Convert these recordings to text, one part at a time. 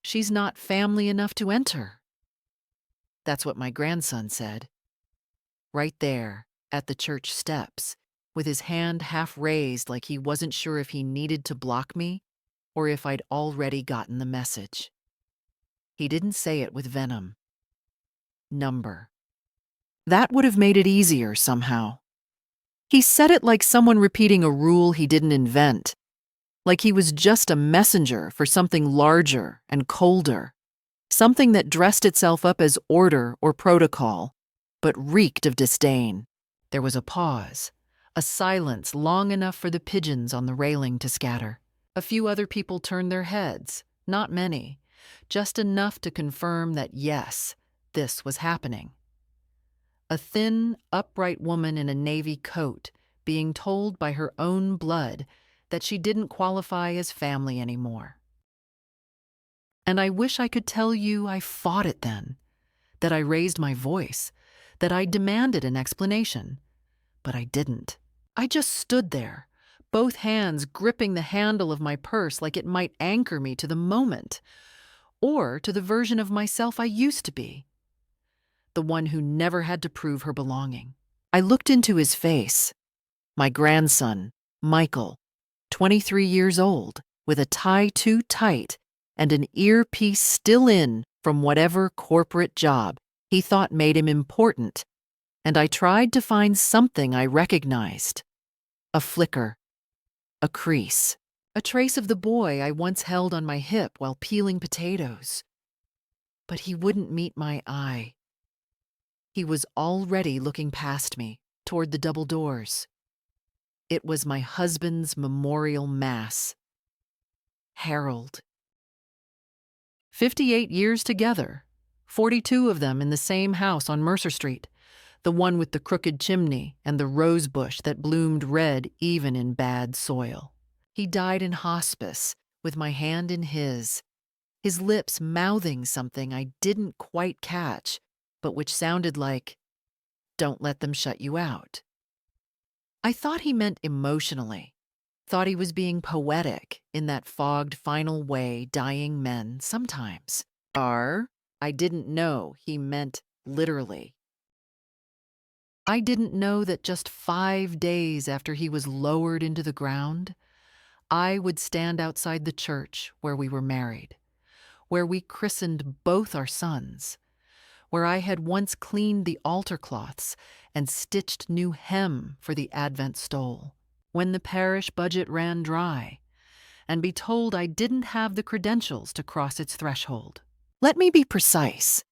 She's not family enough to enter. That's what my grandson said. Right there, at the church steps, with his hand half raised like he wasn't sure if he needed to block me or if I'd already gotten the message. He didn't say it with venom. Number. That would have made it easier somehow. He said it like someone repeating a rule he didn't invent, like he was just a messenger for something larger and colder, something that dressed itself up as order or protocol, but reeked of disdain. There was a pause, a silence long enough for the pigeons on the railing to scatter. A few other people turned their heads, not many, just enough to confirm that yes, this was happening. A thin, upright woman in a navy coat being told by her own blood that she didn't qualify as family anymore. And I wish I could tell you I fought it then, that I raised my voice, that I demanded an explanation, but I didn't. I just stood there, both hands gripping the handle of my purse like it might anchor me to the moment, or to the version of myself I used to be, the one who never had to prove her belonging. I looked into his face, my grandson, Michael, 23 years old, with a tie too tight and an earpiece still in from whatever corporate job he thought made him important, and I tried to find something I recognized. A flicker, a crease, a trace of the boy I once held on my hip while peeling potatoes. But he wouldn't meet my eye. He was already looking past me, toward the double doors. It was my husband's memorial mass. Harold. 58 years together, 42 of them in the same house on Mercer Street, the one with the crooked chimney and the rose bush that bloomed red even in bad soil. He died in hospice, with my hand in his lips mouthing something I didn't quite catch, but which sounded like, "Don't let them shut you out." I thought he meant emotionally, thought he was being poetic in that fogged final way dying men sometimes are. I didn't know he meant literally. I didn't know that just 5 days after he was lowered into the ground, I would stand outside the church where we were married, where we christened both our sons, where I had once cleaned the altar cloths and stitched new hem for the Advent stole, when the parish budget ran dry, and be told I didn't have the credentials to cross its threshold. Let me be precise.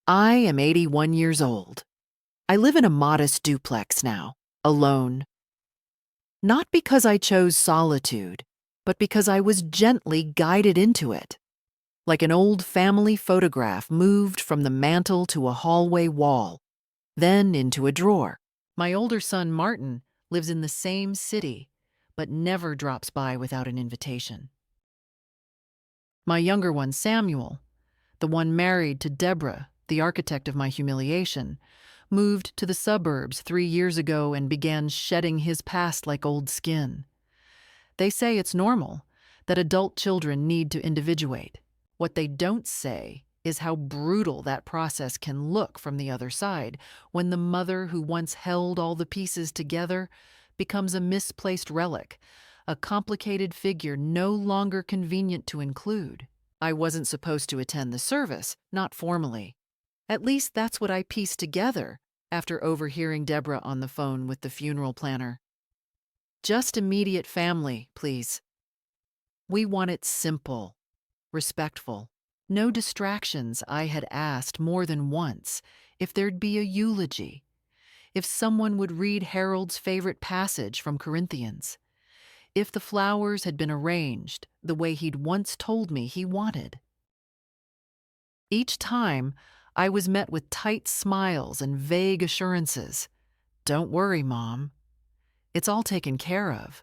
I am 81 years old. I live in a modest duplex now, alone. Not because I chose solitude, but because I was gently guided into it, like an old family photograph moved from the mantel to a hallway wall, then into a drawer. My older son, Martin, lives in the same city, but never drops by without an invitation. My younger one, Samuel, the one married to Deborah, the architect of my humiliation, moved to the suburbs 3 years ago and began shedding his past like old skin. They say it's normal, that adult children need to individuate. What they don't say is how brutal that process can look from the other side when the mother who once held all the pieces together becomes a misplaced relic, a complicated figure no longer convenient to include. I wasn't supposed to attend the service, not formally. At least that's what I pieced together after overhearing Deborah on the phone with the funeral planner. Just immediate family, please. We want it simple, respectful. No distractions. I had asked more than once if there'd be a eulogy, if someone would read Harold's favorite passage from Corinthians, if the flowers had been arranged the way he'd once told me he wanted. Each time, I was met with tight smiles and vague assurances. "Don't worry, Mom. It's all taken care of."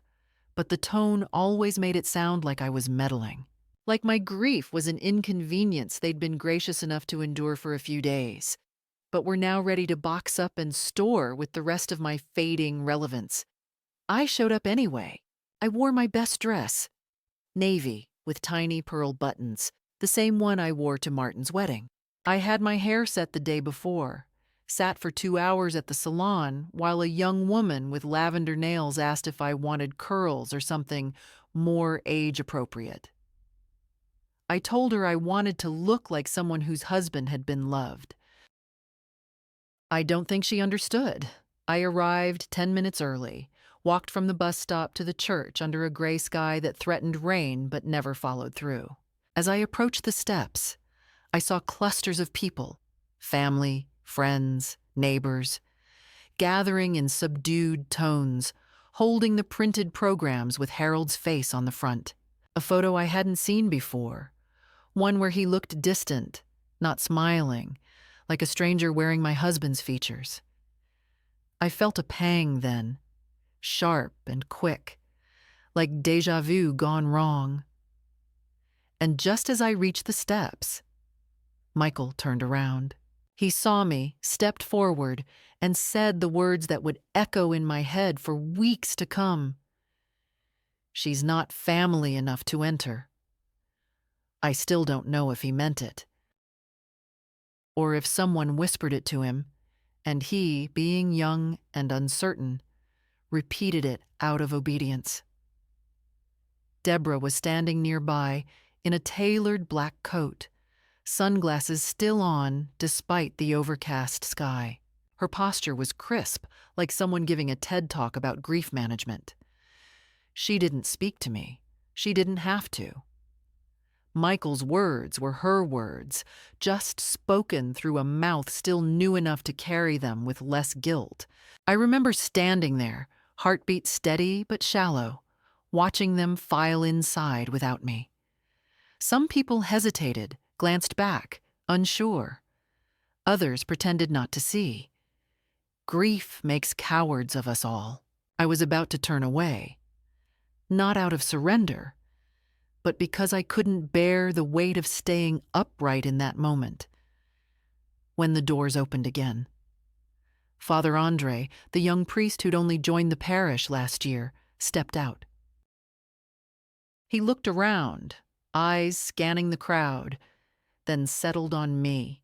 But the tone always made it sound like I was meddling, like my grief was an inconvenience they'd been gracious enough to endure for a few days, but were now ready to box up and store with the rest of my fading relevance. I showed up anyway. I wore my best dress, navy with tiny pearl buttons, the same one I wore to Martin's wedding. I had my hair set the day before, sat for 2 hours at the salon while a young woman with lavender nails asked if I wanted curls or something more age-appropriate. I told her I wanted to look like someone whose husband had been loved. I don't think she understood. I arrived 10 minutes early, walked from the bus stop to the church under a gray sky that threatened rain but never followed through. As I approached the steps, I saw clusters of people, family, friends, neighbors, gathering in subdued tones, holding the printed programs with Harold's face on the front. A photo I hadn't seen before, one where he looked distant, not smiling, like a stranger wearing my husband's features. I felt a pang then, sharp and quick, like déjà vu gone wrong. And just as I reached the steps, Michael turned around. He saw me, stepped forward, and said the words that would echo in my head for weeks to come. "She's not family enough to enter." I still don't know if he meant it, or if someone whispered it to him, and he, being young and uncertain, repeated it out of obedience. Deborah was standing nearby in a tailored black coat, sunglasses still on despite the overcast sky. Her posture was crisp, like someone giving a TED talk about grief management. She didn't speak to me. She didn't have to. Michael's words were her words, just spoken through a mouth still new enough to carry them with less guilt. I remember standing there, heartbeat steady but shallow, watching them file inside without me. Some people hesitated, glanced back, unsure. Others pretended not to see. Grief makes cowards of us all. I was about to turn away, not out of surrender, but because I couldn't bear the weight of staying upright in that moment. When the doors opened again, Father Andre, the young priest who'd only joined the parish last year, stepped out. He looked around, eyes scanning the crowd, then settled on me.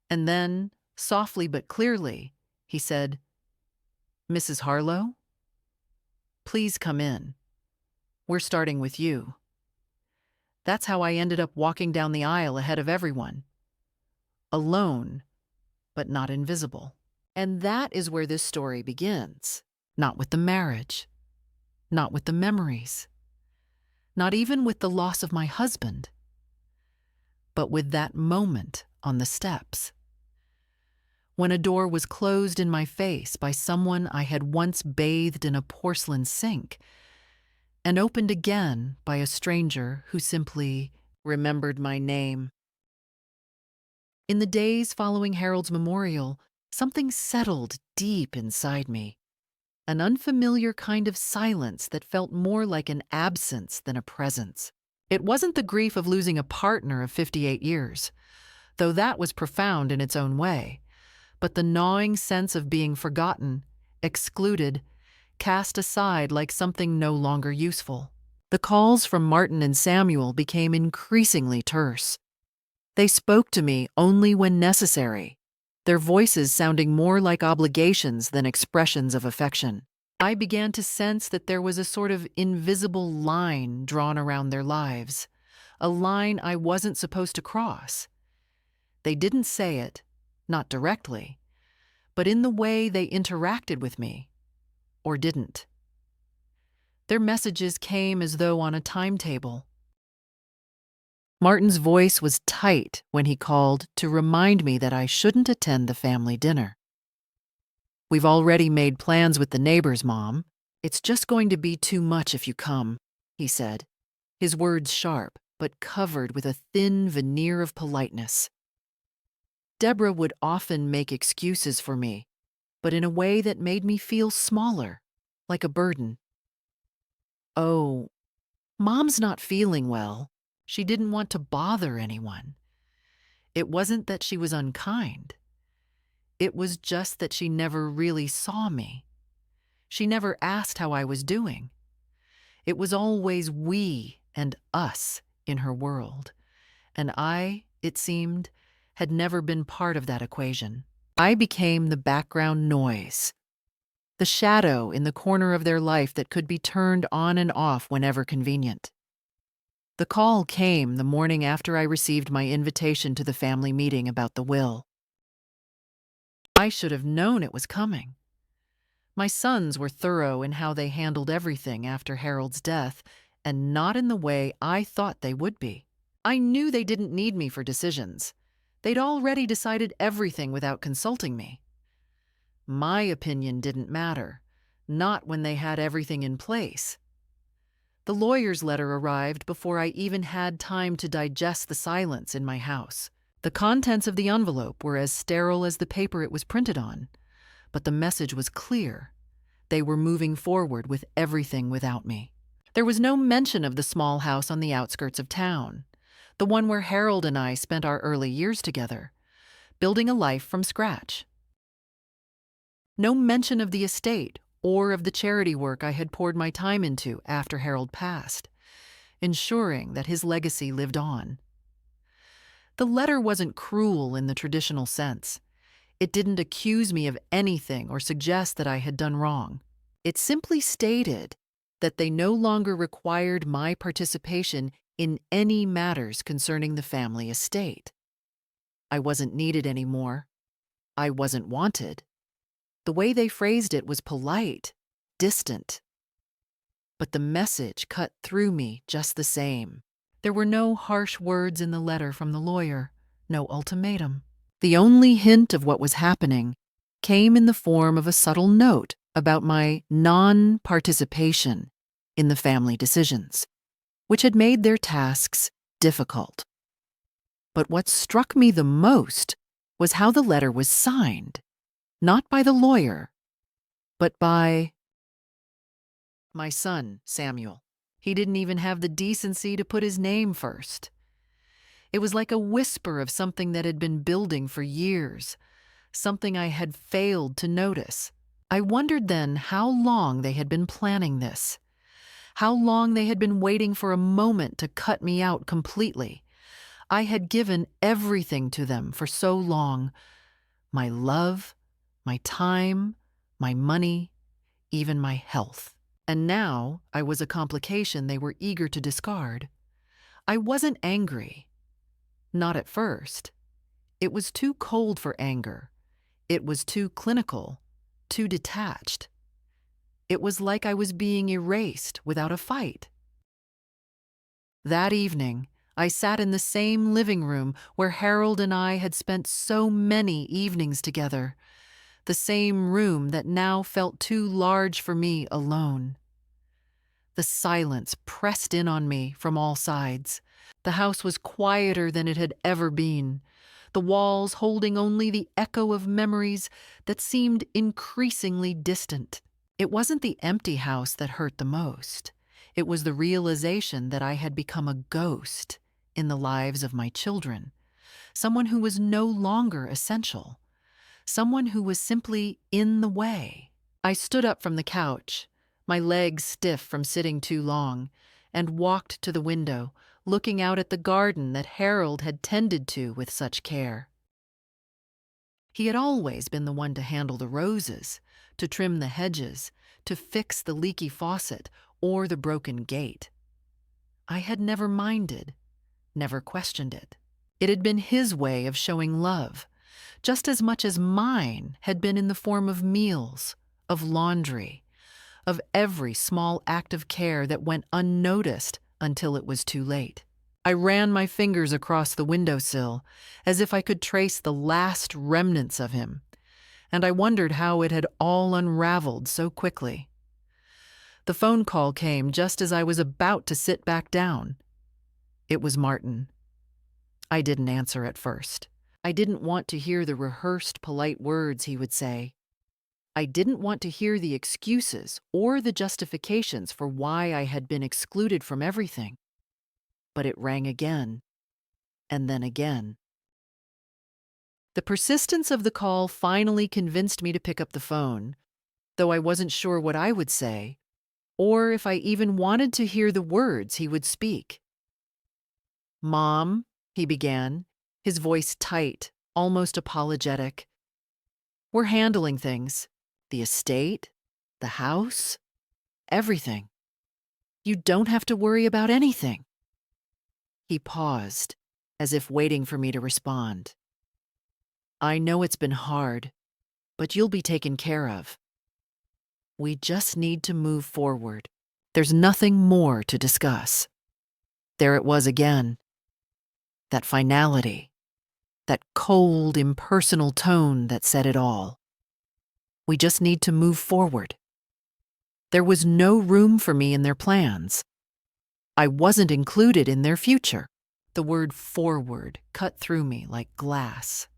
And then, softly but clearly, he said, "Mrs. Harlow, please come in. We're starting with you." That's how I ended up walking down the aisle ahead of everyone. Alone, but not invisible. And that is where this story begins. Not with the marriage, not with the memories, not even with the loss of my husband, but with that moment on the steps. When a door was closed in my face by someone I had once bathed in a porcelain sink, and opened again by a stranger who simply remembered my name. In the days following Harold's memorial, something settled deep inside me, an unfamiliar kind of silence that felt more like an absence than a presence. It wasn't the grief of losing a partner of 58 years, though that was profound in its own way, but the gnawing sense of being forgotten, excluded, cast aside like something no longer useful. The calls from Martin and Samuel became increasingly terse. They spoke to me only when necessary, their voices sounding more like obligations than expressions of affection. I began to sense that there was a sort of invisible line drawn around their lives, a line I wasn't supposed to cross. They didn't say it, not directly, but in the way they interacted with me, or didn't. Their messages came as though on a timetable. Martin's voice was tight when he called to remind me that I shouldn't attend the family dinner. "We've already made plans with the neighbors, Mom. It's just going to be too much if you come," he said, his words sharp but covered with a thin veneer of politeness. Deborah would often make excuses for me, but in a way that made me feel smaller, like a burden. "Oh, Mom's not feeling well. She didn't want to bother anyone." It wasn't that she was unkind. It was just that she never really saw me. She never asked how I was doing. It was always we and us in her world, and I, it seemed, had never been part of that equation. I became the background noise, the shadow in the corner of their life that could be turned on and off whenever convenient. The call came the morning after I received my invitation to the family meeting about the will. I should have known it was coming. My sons were thorough in how they handled everything after Harold's death, and not in the way I thought they would be. I knew they didn't need me for decisions. They'd already decided everything without consulting me. My opinion didn't matter, not when they had everything in place. The lawyer's letter arrived before I even had time to digest the silence in my house. The contents of the envelope were as sterile as the paper it was printed on, but the message was clear. They were moving forward with everything without me. There was no mention of the small house on the outskirts of town, the one where Harold and I spent our early years together, building a life from scratch. No mention of the estate or of the charity work I had poured my time into after Harold passed, ensuring that his legacy lived on. The letter wasn't cruel in the traditional sense. It didn't accuse me of anything or suggest that I had done wrong. It simply stated that they no longer required my participation in any matters concerning the family estate. I wasn't needed anymore. I wasn't wanted. The way they phrased it was polite, distant. But the message cut through me just the same. There were no harsh words in the letter from the lawyer, no ultimatum. The only hint of what was happening came in the form of a subtle note about my non-participation in the family decisions, which had made their tasks difficult. But what struck me the most was how the letter was signed, not by the lawyer, but by my son, Samuel. He didn't even have the decency to put his name first. It was like a whisper of something that had been building for years, something I had failed to notice. I wondered then how long they had been planning this, how long they had been waiting for a moment to cut me out completely. I had given everything to them for so long: my love, my time, my money, even my health. And now I was a complication they were eager to discard. I wasn't angry. Not at first. It was too cold for anger. It was too clinical, too detached. It was like I was being erased without a fight. That evening, I sat in the same living room where Harold and I had spent so many evenings together, the same room that now felt too large for me alone. The silence pressed in on me from all sides. The house was quieter than it had ever been, the walls holding only the echo of memories that seemed increasingly distant. It wasn't the empty house that hurt the most. It was the realization that I had become a ghost in the lives of my children, someone who was no longer essential, someone who was simply in the way. I stood up from the couch, my legs stiff from sitting too long, and walked to the window, looking out at the garden that Harold had tended to with such care. He had always been the one to handle the roses, to trim the hedges, to fix the leaky faucet or the broken gate. I had never minded, never questioned it. It had been his way of showing love, just as much as mine had been in the form of meals, of laundry, of every small act of care that went unnoticed until it was too late. I ran my fingers across the windowsill as if I could trace the last remnants of him, and I wondered how it had all unraveled so quickly. The phone call came just as I was about to sit back down. It was Martin. I didn't answer at first. I didn't want to hear the rehearsed polite words he would say. I didn't want to hear the excuses or the justifications for why I had been excluded from everything. But it rang again, and then again. The persistence of the call finally convinced me to pick up the phone, though I wasn't sure what I would say, or if I even wanted to hear the words he would speak. "Mom," he began, his voice tight, almost apologetic. We're handling things. The estate, the house, everything. You don't have to worry about anything. He paused, as if waiting for me to respond. I know it's been hard, but you'll be taken care of. We just need to move forward. There's nothing more to discuss. There it was again. That finality, that cold, impersonal tone that said it all. We just need to move forward. There was no room for me in their plans. I wasn't included in their future. The word forward cut through me like glass.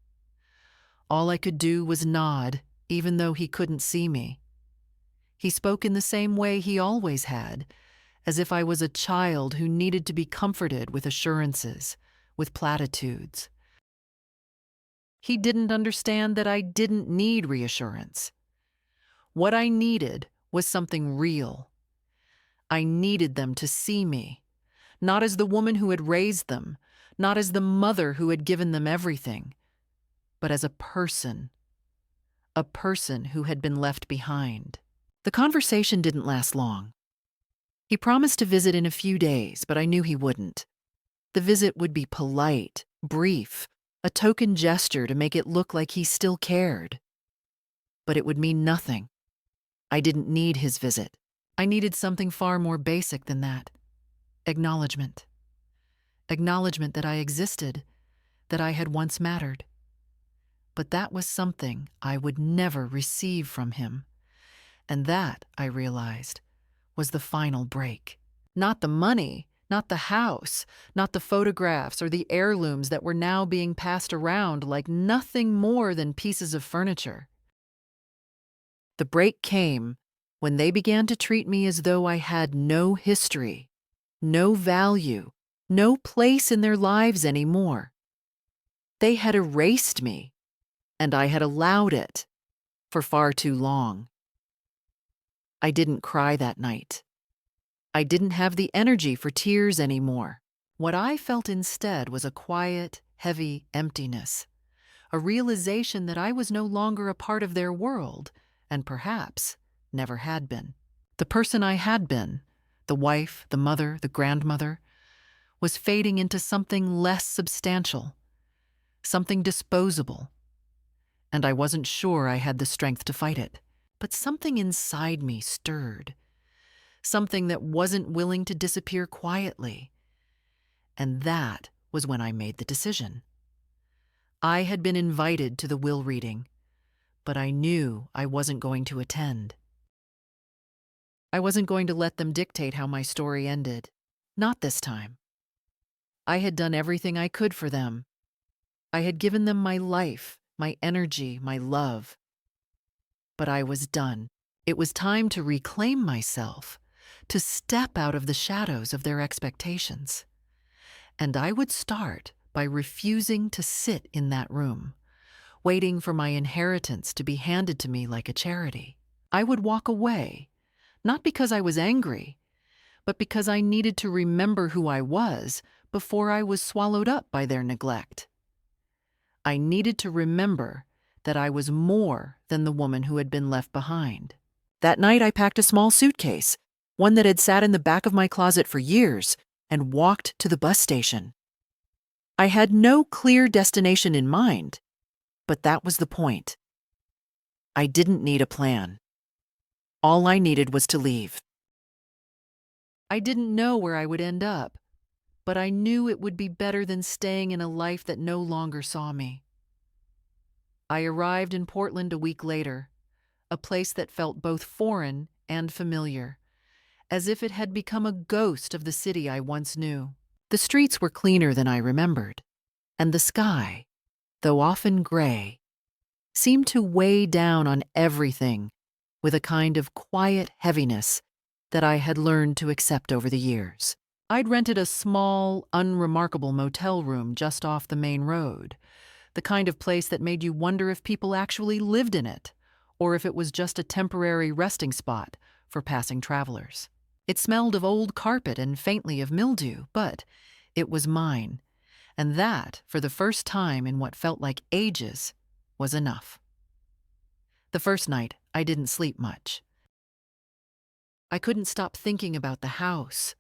All I could do was nod, even though he couldn't see me. He spoke in the same way he always had, as if I was a child who needed to be comforted with assurances, with platitudes. He didn't understand that I didn't need reassurance. What I needed was something real. I needed them to see me, not as the woman who had raised them, not as the mother who had given them everything, but as a person who had been left behind. The conversation didn't last long. He promised to visit in a few days, but I knew he wouldn't. The visit would be polite, brief, a token gesture to make it look like he still cared. But it would mean nothing. I didn't need his visit. I needed something far more basic than that. Acknowledgement. Acknowledgement that I existed, that I had once mattered. But that was something I would never receive from him. And that, I realized, was the final break. Not the money, not the house, not the photographs or the heirlooms that were now being passed around like nothing more than pieces of furniture. The break came when they began to treat me as though I had no history, no value, no place in their lives anymore. They had erased me, and I had allowed it for far too long. I didn't cry that night. I didn't have the energy for tears anymore. What I felt instead was a quiet, heavy emptiness, a realization that I was no longer a part of their world, and perhaps never had been. The person I had been, the wife, the mother, the grandmother, was fading into something less substantial, something disposable, and I wasn't sure I had the strength to fight it. But something inside me stirred, something that wasn't willing to disappear quietly. And that was when I made the decision. I had been invited to the will reading, but I knew I wasn't going to attend. I wasn't going to let them dictate how my story ended. Not this time. I had done everything I could for them. I had given them my life, my energy, my love. But I was done. It was time to reclaim myself, to step out of the shadows of their expectations. And I would start by refusing to sit in that room, waiting for my inheritance to be handed to me like a charity. I would walk away, not because I was angry, but because I needed to remember who I was before I was swallowed up by their neglect. I needed to remember that I was more than the woman who had been left behind. That night I packed a small suitcase, one that had sat in the back of my closet for years, and walked to the bus station. I had no clear destination in mind, but that was the point. I didn't need a plan. All I needed was to leave. I didn't know where I would end up, but I knew it would be better than staying in a life that no longer saw me. I arrived in Portland a week later, a place that felt both foreign and familiar, as if it had become a ghost of the city I once knew. The streets were cleaner than I remembered, and the sky, though often gray, seemed to weigh down on everything with a kind of quiet heaviness that I had learned to accept over the years. I'd rented a small, unremarkable motel room just off the main road, the kind of place that made you wonder if people actually lived in it, or if it was just a temporary resting spot for passing travelers. It smelled of old carpet and faintly of mildew, but it was mine, And that, for the first time in what felt like ages, was enough. The first night, I didn't sleep much. I couldn't stop thinking about the house,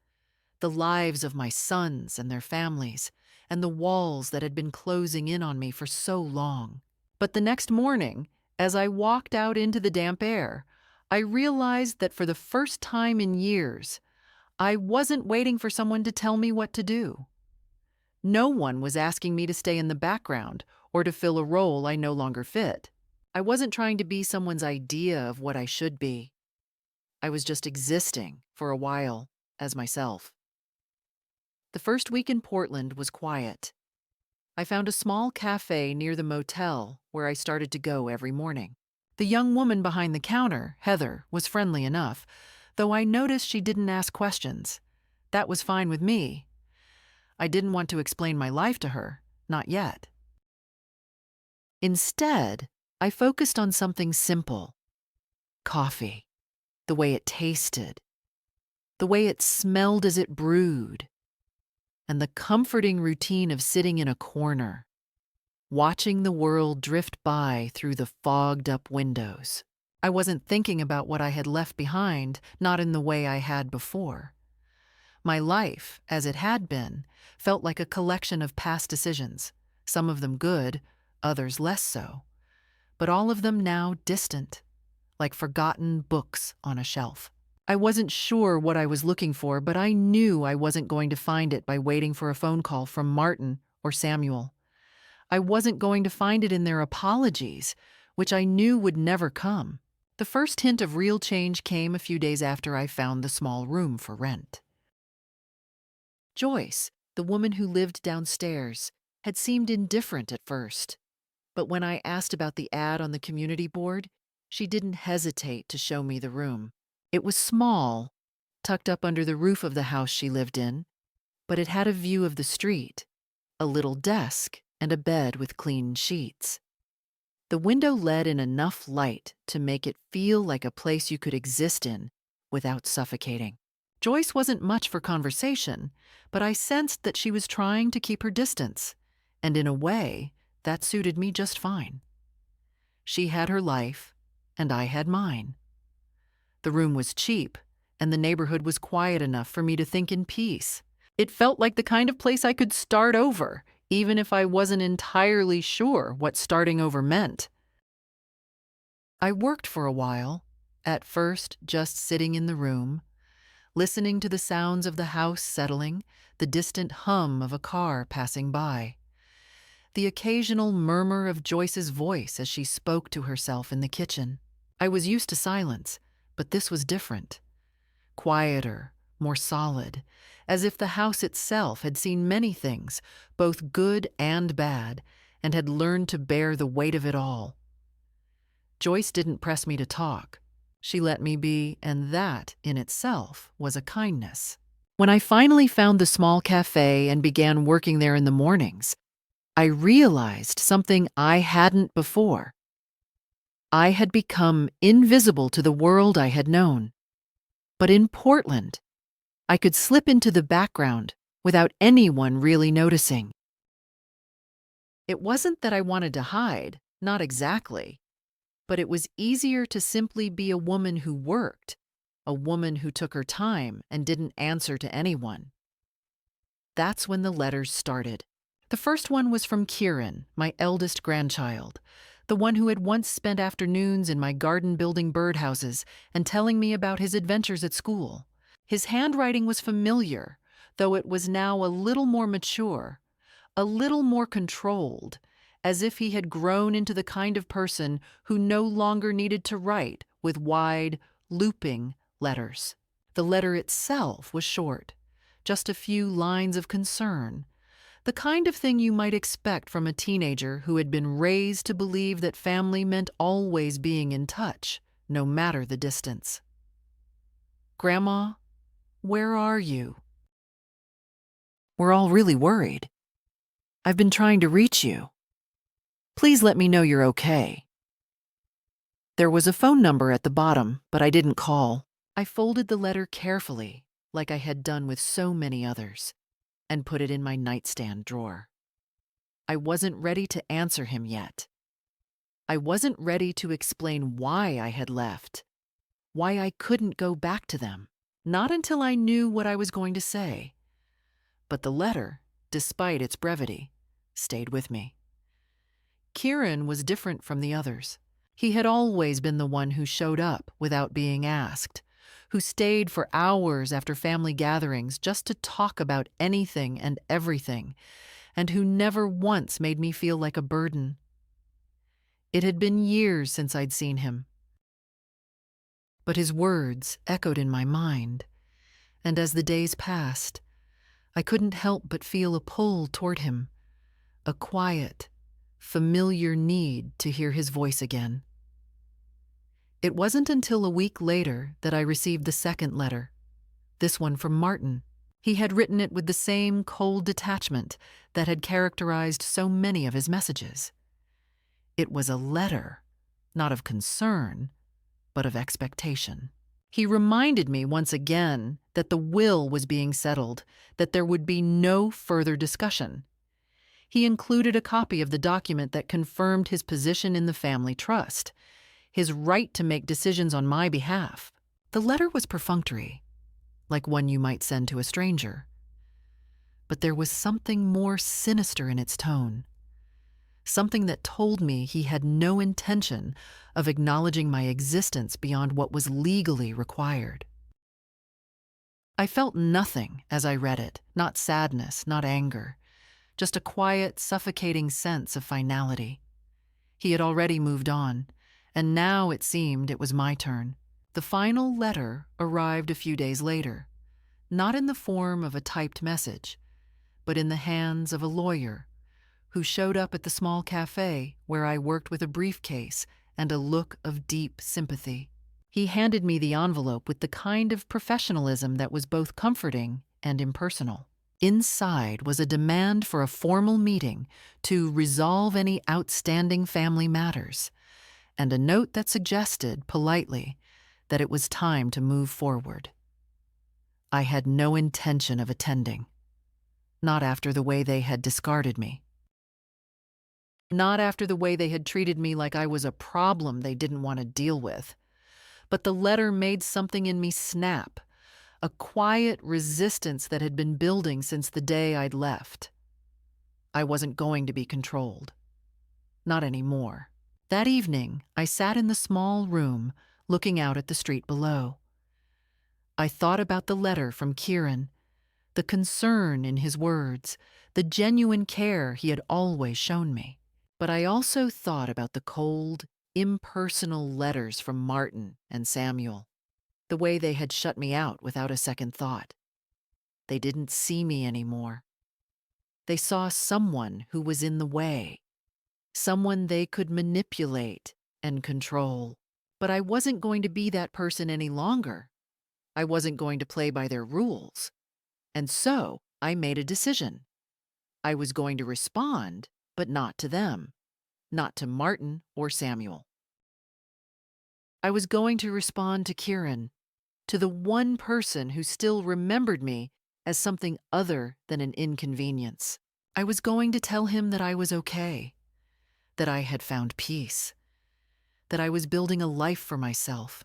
the lives of my sons and their families, and the walls that had been closing in on me for so long. But the next morning, as I walked out into the damp air, I realized that for the first time in years, I wasn't waiting for someone to tell me what to do. No one was asking me to stay in the background or to fill a role I no longer fit. I wasn't trying to be someone's idea of what I should be. I was just existing for a while as myself. The first week in Portland was quiet. I found a small cafe near the motel where I started to go every morning. The young woman behind the counter, Heather, was friendly enough, though I noticed she didn't ask questions. That was fine with me. I didn't want to explain my life to her, not yet. Instead, I focused on something simple: coffee, the way it tasted, the way it smelled as it brewed, and the comforting routine of sitting in a corner, watching the world drift by through the fogged-up windows. I wasn't thinking about what I had left behind, not in the way I had before. My life, as it had been, felt like a collection of past decisions, some of them good, others less so, but all of them now distant, like forgotten books on a shelf. I wasn't sure what I was looking for, but I knew I wasn't going to find it by waiting for a phone call from Martin or Samuel. I wasn't going to find it in their apologies, which I knew would never come. The first hint of real change came a few days after I found the small room for rent. Joyce, the woman who lived downstairs, had seemed indifferent at first, but when I asked about the ad on the community board, she didn't hesitate to show me the room. It was small, tucked up under the roof of the house she lived in, but it had a view of the street, a little desk, and a bed with clean sheets. The window let in enough light to make it feel like a place you could exist in without suffocating. Joyce wasn't much for conversation, but I sensed that she was trying to keep her distance, and in a way, that suited me just fine. She had her life, and I had mine. The room was cheap, and the neighborhood was quiet enough for me to think in peace. It felt like the kind of place I could start over, even if I wasn't entirely sure what starting over meant. I worked for a while, at first just sitting in the room, listening to the sounds of the house settling, the distant hum of a car passing by, the occasional murmur of Joyce's voice as she spoke to herself in the kitchen. I was used to silence, but this was different. Quieter, more solid, as if the house itself had seen many things, both good and bad, and had learned to bear the weight of it all. Joyce didn't press me to talk. She let me be, and that, in itself, was a kindness. When I finally found the small cafe and began working there in the mornings, I realized something I hadn't before. I had become invisible to the world I had known. But in Portland, I could slip into the background without anyone really noticing. It wasn't that I wanted to hide, not exactly, but it was easier to simply be a woman who worked, a woman who took her time and didn't answer to anyone. That's when the letters started. The first one was from Kieran, my eldest grandchild, the one who had once spent afternoons in my garden building birdhouses and telling me about his adventures at school. His handwriting was familiar, though it was now a little more mature, a little more controlled, as if he had grown into the kind of person who no longer needed to write with wide, looping letters. The letter itself was short, just a few lines of concern, the kind of thing you might expect from a teenager who had been raised to believe that family meant always being in touch, no matter the distance. Grandma, where are you? We're all really worried. I've been trying to reach you. Please let me know you're okay. There was a phone number at the bottom, but I didn't call. I folded the letter carefully, like I had done with so many others, and put it in my nightstand drawer. I wasn't ready to answer him yet. I wasn't ready to explain why I had left, why I couldn't go back to them. Not until I knew what I was going to say. But the letter, despite its brevity, stayed with me. Kieran was different from the others. He had always been the one who showed up without being asked, who stayed for hours after family gatherings just to talk about anything and everything, and who never once made me feel like a burden. It had been years since I'd seen him. But his words echoed in my mind, and as the days passed, I couldn't help but feel a pull toward him, a quiet, familiar need to hear his voice again. It wasn't until a week later that I received the second letter, this one from Martin. He had written it with the same cold detachment that had characterized so many of his messages. It was a letter, not of concern, but of expectation. He reminded me once again that the will was being settled, that there would be no further discussion. He included a copy of the document that confirmed his position in the family trust, his right to make decisions on my behalf. The letter was perfunctory, like one you might send to a stranger. But there was something more sinister in its tone, something that told me he had no intention of acknowledging my existence beyond what was legally required. I felt nothing as I read it, not sadness, not anger, just a quiet, suffocating sense of finality. He had already moved on, and now it seemed it was my turn. The final letter arrived a few days later, not in the form of a typed message, but in the hands of a lawyer who showed up at the small cafe where I worked with a briefcase and a look of deep sympathy. He handed me the envelope with the kind of professionalism that was both comforting and impersonal. Inside was a demand for a formal meeting to resolve any outstanding family matters, and a note that suggested, politely, that it was time to move forward. I had no intention of attending, not after the way they had discarded me. Not after the way they had treated me like I was a problem they didn't want to deal with. But the letter made something in me snap, a quiet resistance that had been building since the day I'd left. I wasn't going to be controlled. Not anymore. That evening, I sat in the small room, looking out at the street below. I thought about the letter from Kieran, the concern in his words, the genuine care he had always shown me. But I also thought about the cold, impersonal letters from Martin and Samuel, the way they had shut me out without a second thought. They didn't see me anymore. They saw someone who was in the way, someone they could manipulate and control. But I wasn't going to be that person any longer. I wasn't going to play by their rules. And so I made a decision. I was going to respond, but not to them, not to Martin or Samuel. I was going to respond to Kieran, to the one person who still remembered me as something other than an inconvenience. I was going to tell him that I was okay, that I had found peace, that I was building a life for myself,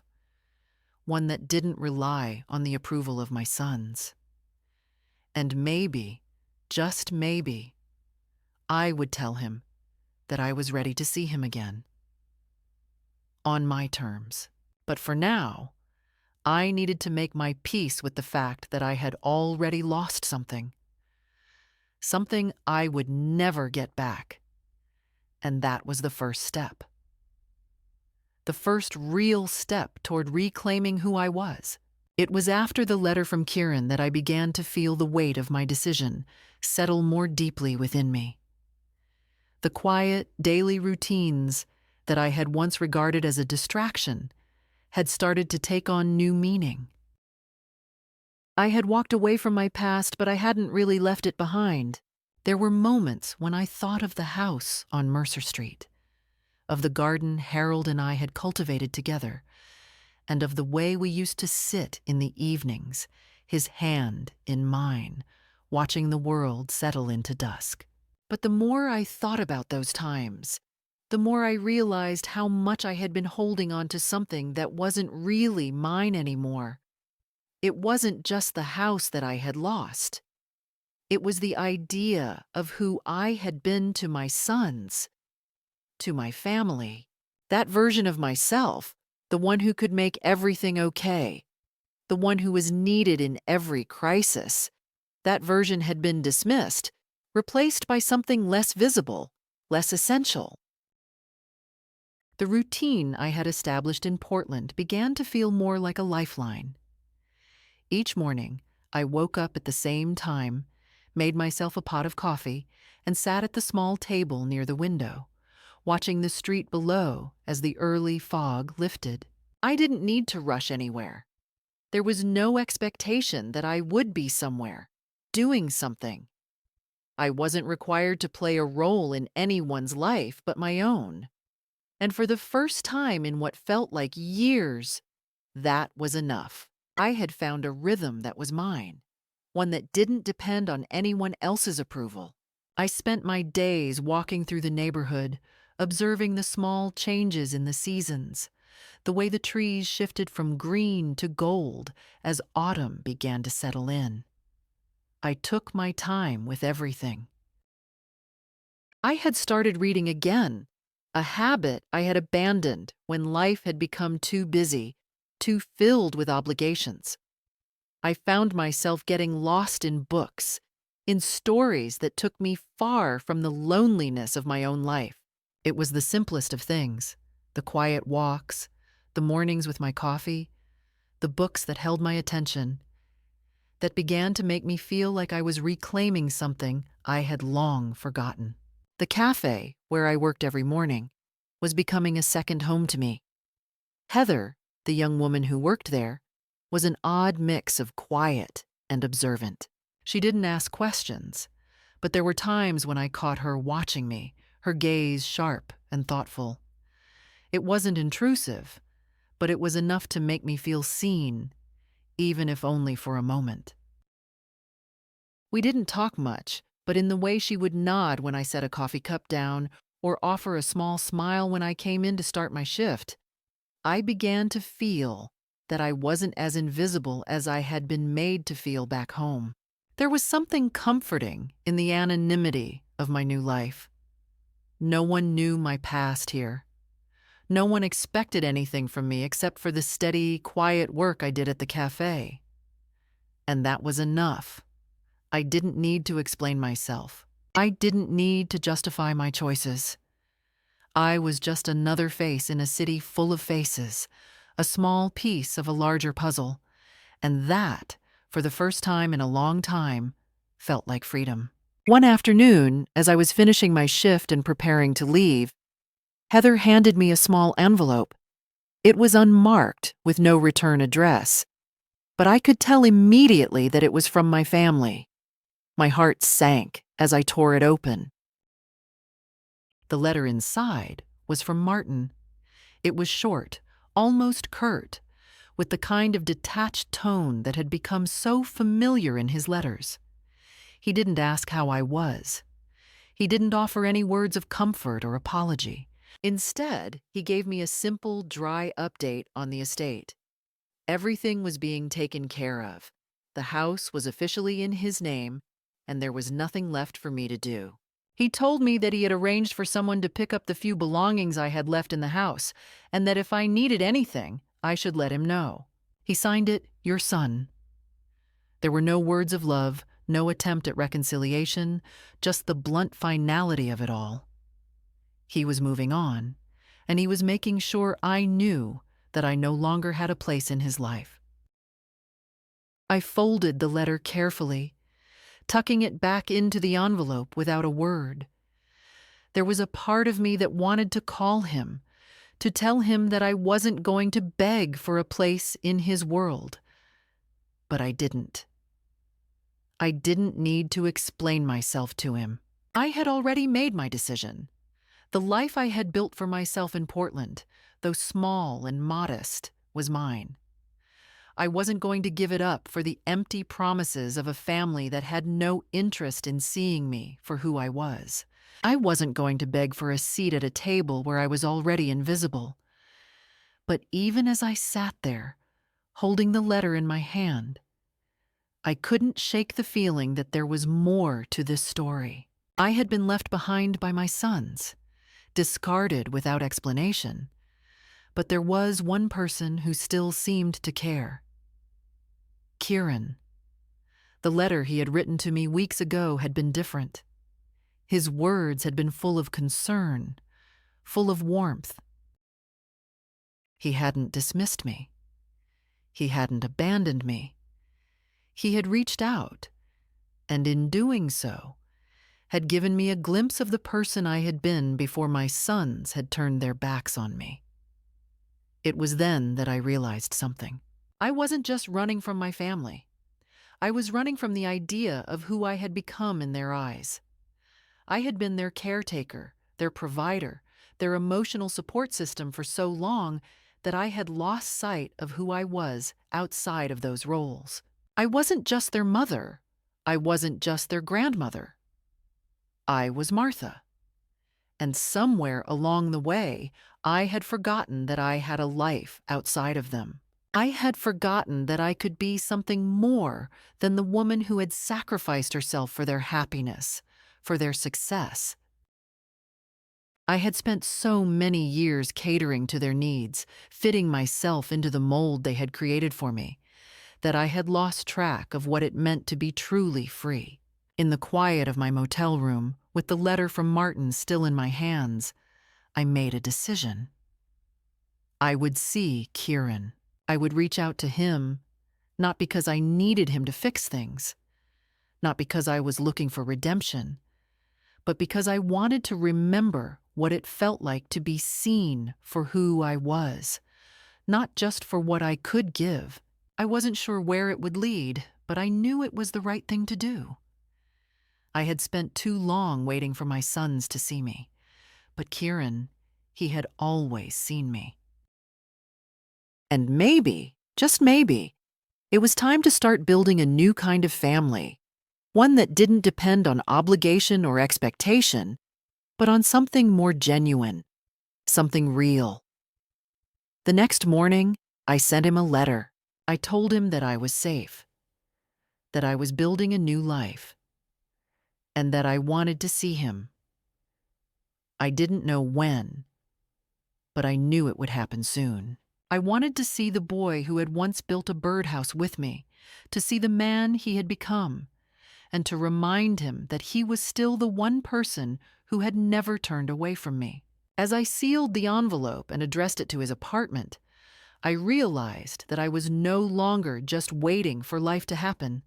one that didn't rely on the approval of my sons. And maybe, just maybe, I would tell him that I was ready to see him again. On my terms. But for now, I needed to make my peace with the fact that I had already lost something. Something I would never get back. And that was the first step. The first real step toward reclaiming who I was. It was after the letter from Kieran that I began to feel the weight of my decision settle more deeply within me. The quiet, daily routines that I had once regarded as a distraction had started to take on new meaning. I had walked away from my past, but I hadn't really left it behind. There were moments when I thought of the house on Mercer Street, of the garden Harold and I had cultivated together, and of the way we used to sit in the evenings, his hand in mine, watching the world settle into dusk. But the more I thought about those times, the more I realized how much I had been holding on to something that wasn't really mine anymore. It wasn't just the house that I had lost. It was the idea of who I had been to my sons, to my family. That version of myself, the one who could make everything okay, the one who was needed in every crisis, that version had been dismissed, replaced by something less visible, less essential. The routine I had established in Portland began to feel more like a lifeline. Each morning, I woke up at the same time, made myself a pot of coffee, and sat at the small table near the window, watching the street below as the early fog lifted. I didn't need to rush anywhere. There was no expectation that I would be somewhere, doing something. I wasn't required to play a role in anyone's life but my own. And for the first time in what felt like years, that was enough. I had found a rhythm that was mine, one that didn't depend on anyone else's approval. I spent my days walking through the neighborhood, observing the small changes in the seasons, the way the trees shifted from green to gold as autumn began to settle in. I took my time with everything. I had started reading again, a habit I had abandoned when life had become too busy, too filled with obligations. I found myself getting lost in books, in stories that took me far from the loneliness of my own life. It was the simplest of things, the quiet walks, the mornings with my coffee, the books that held my attention, that began to make me feel like I was reclaiming something I had long forgotten. The cafe, where I worked every morning, was becoming a second home to me. Heather, the young woman who worked there, was an odd mix of quiet and observant. She didn't ask questions, but there were times when I caught her watching me, her gaze sharp and thoughtful. It wasn't intrusive, but it was enough to make me feel seen, even if only for a moment. We didn't talk much, but in the way she would nod when I set a coffee cup down or offer a small smile when I came in to start my shift, I began to feel that I wasn't as invisible as I had been made to feel back home. There was something comforting in the anonymity of my new life. No one knew my past here. No one expected anything from me except for the steady, quiet work I did at the cafe. And that was enough. I didn't need to explain myself. I didn't need to justify my choices. I was just another face in a city full of faces, a small piece of a larger puzzle, and that, for the first time in a long time, felt like freedom. One afternoon, as I was finishing my shift and preparing to leave, Heather handed me a small envelope. It was unmarked with no return address, but I could tell immediately that it was from my family. My heart sank as I tore it open. The letter inside was from Martin. It was short, almost curt, with the kind of detached tone that had become so familiar in his letters. He didn't ask how I was. He didn't offer any words of comfort or apology. Instead, he gave me a simple, dry update on the estate. Everything was being taken care of. The house was officially in his name, and there was nothing left for me to do. He told me that he had arranged for someone to pick up the few belongings I had left in the house, and that if I needed anything, I should let him know. He signed it, "Your son." There were no words of love, no attempt at reconciliation, just the blunt finality of it all. He was moving on, and he was making sure I knew that I no longer had a place in his life. I folded the letter carefully, tucking it back into the envelope without a word. There was a part of me that wanted to call him, to tell him that I wasn't going to beg for a place in his world. But I didn't. I didn't need to explain myself to him. I had already made my decision. The life I had built for myself in Portland, though small and modest, was mine. I wasn't going to give it up for the empty promises of a family that had no interest in seeing me for who I was. I wasn't going to beg for a seat at a table where I was already invisible. But even as I sat there, holding the letter in my hand, I couldn't shake the feeling that there was more to this story. I had been left behind by my sons, discarded without explanation, but there was one person who still seemed to care. Kieran. The letter he had written to me weeks ago had been different. His words had been full of concern, full of warmth. He hadn't dismissed me. He hadn't abandoned me. He had reached out, and in doing so, had given me a glimpse of the person I had been before my sons had turned their backs on me. It was then that I realized something. I wasn't just running from my family. I was running from the idea of who I had become in their eyes. I had been their caretaker, their provider, their emotional support system for so long that I had lost sight of who I was outside of those roles. I wasn't just their mother. I wasn't just their grandmother. I was Martha. And somewhere along the way, I had forgotten that I had a life outside of them. I had forgotten that I could be something more than the woman who had sacrificed herself for their happiness, for their success. I had spent so many years catering to their needs, fitting myself into the mold they had created for me, that I had lost track of what it meant to be truly free. In the quiet of my motel room, with the letter from Martin still in my hands, I made a decision. I would see Kieran. I would reach out to him, not because I needed him to fix things, not because I was looking for redemption, but because I wanted to remember what it felt like to be seen for who I was, not just for what I could give. I wasn't sure where it would lead, but I knew it was the right thing to do. I had spent too long waiting for my sons to see me, but Kieran, he had always seen me. And maybe, just maybe, it was time to start building a new kind of family, one that didn't depend on obligation or expectation, but on something more genuine, something real. The next morning, I sent him a letter. I told him that I was safe, that I was building a new life, and that I wanted to see him. I didn't know when, but I knew it would happen soon. I wanted to see the boy who had once built a birdhouse with me, to see the man he had become, and to remind him that he was still the one person who had never turned away from me. As I sealed the envelope and addressed it to his apartment, I realized that I was no longer just waiting for life to happen.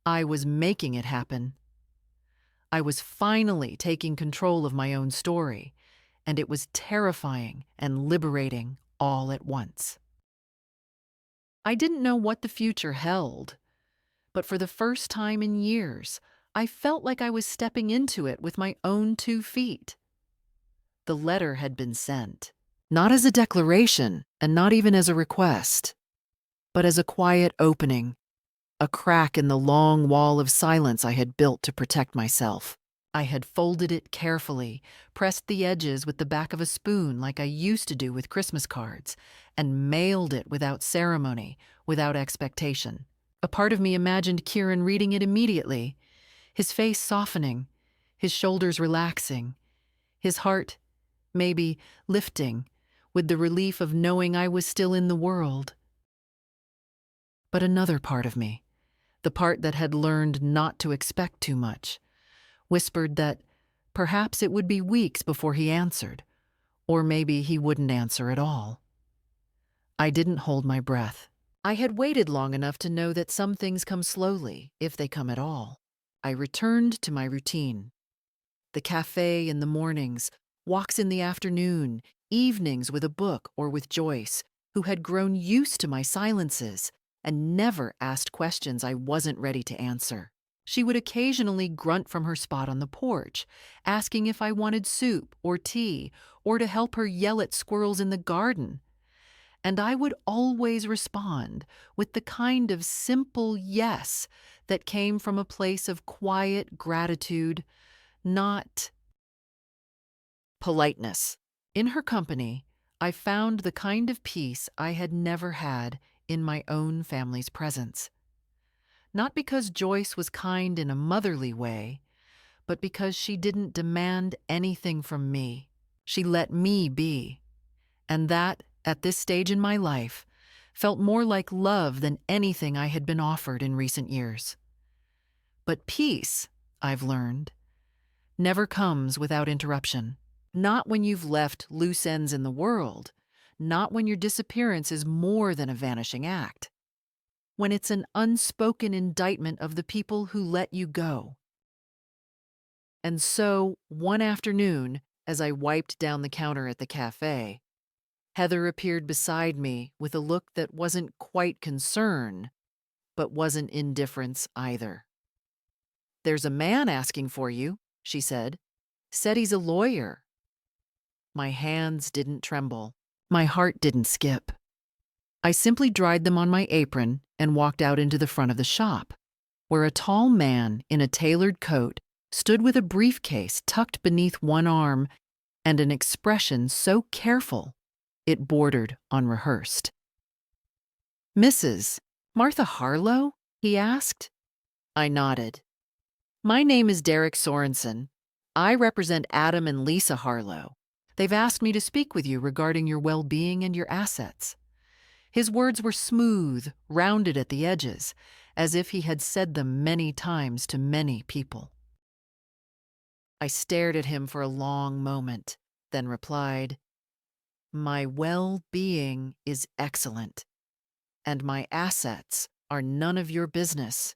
I was making it happen. I was finally taking control of my own story, and it was terrifying and liberating all at once. I didn't know what the future held, but for the first time in years, I felt like I was stepping into it with my own 2 feet. The letter had been sent, not as a declaration and not even as a request, but as a quiet opening, a crack in the long wall of silence I had built to protect myself. I had folded it carefully, pressed the edges with the back of a spoon like I used to do with Christmas cards, and mailed it without ceremony, without expectation. A part of me imagined Kieran reading it immediately, his face softening, his shoulders relaxing, his heart, maybe, lifting with the relief of knowing I was still in the world. But another part of me, the part that had learned not to expect too much, whispered that perhaps it would be weeks before he answered, or maybe he wouldn't answer at all. I didn't hold my breath. I had waited long enough to know that some things come slowly, if they come at all. I returned to my routine. The cafe in the mornings, walks in the afternoon, evenings with a book or with Joyce, who had grown used to my silences and never asked questions I wasn't ready to answer. She would occasionally grunt from her spot on the porch, asking if I wanted soup or tea, or to help her yell at squirrels in the garden. And I would always respond with the kind of simple yes that came from a place of quiet gratitude, not politeness. In her company, I found the kind of peace I had never had in my own family's presence. Not because Joyce was kind in a motherly way, but because she didn't demand anything from me. She let me be. And that, at this stage in my life, felt more like love than anything I had been offered in recent years. But peace, I've learned, never comes without interruption. Not when you've left loose ends in the world, not when your disappearance is more than a vanishing act. When it's an unspoken indictment of the people who let you go. And so, one afternoon, as I wiped down the counter at the cafe, Heather appeared beside me with a look that wasn't quite concern, but wasn't indifference either. "There's a man asking for you," she said. "Said he's a lawyer." My hands didn't tremble. My heart didn't skip. I simply dried them on my apron and walked out into the front of the shop, where a tall man in a tailored coat stood with a briefcase tucked beneath one arm and an expression so careful it bordered on rehearsed. "Mrs. Martha Harlow?" he asked. I nodded. "My name is Derek Sorensen. I represent Adam and Lisa Harlow. They've asked me to speak with you regarding your well-being and your assets." His words were smooth, rounded at the edges, as if he had said them many times to many people. I stared at him for a long moment, then replied, "My well-being is excellent, and my assets are none of your business."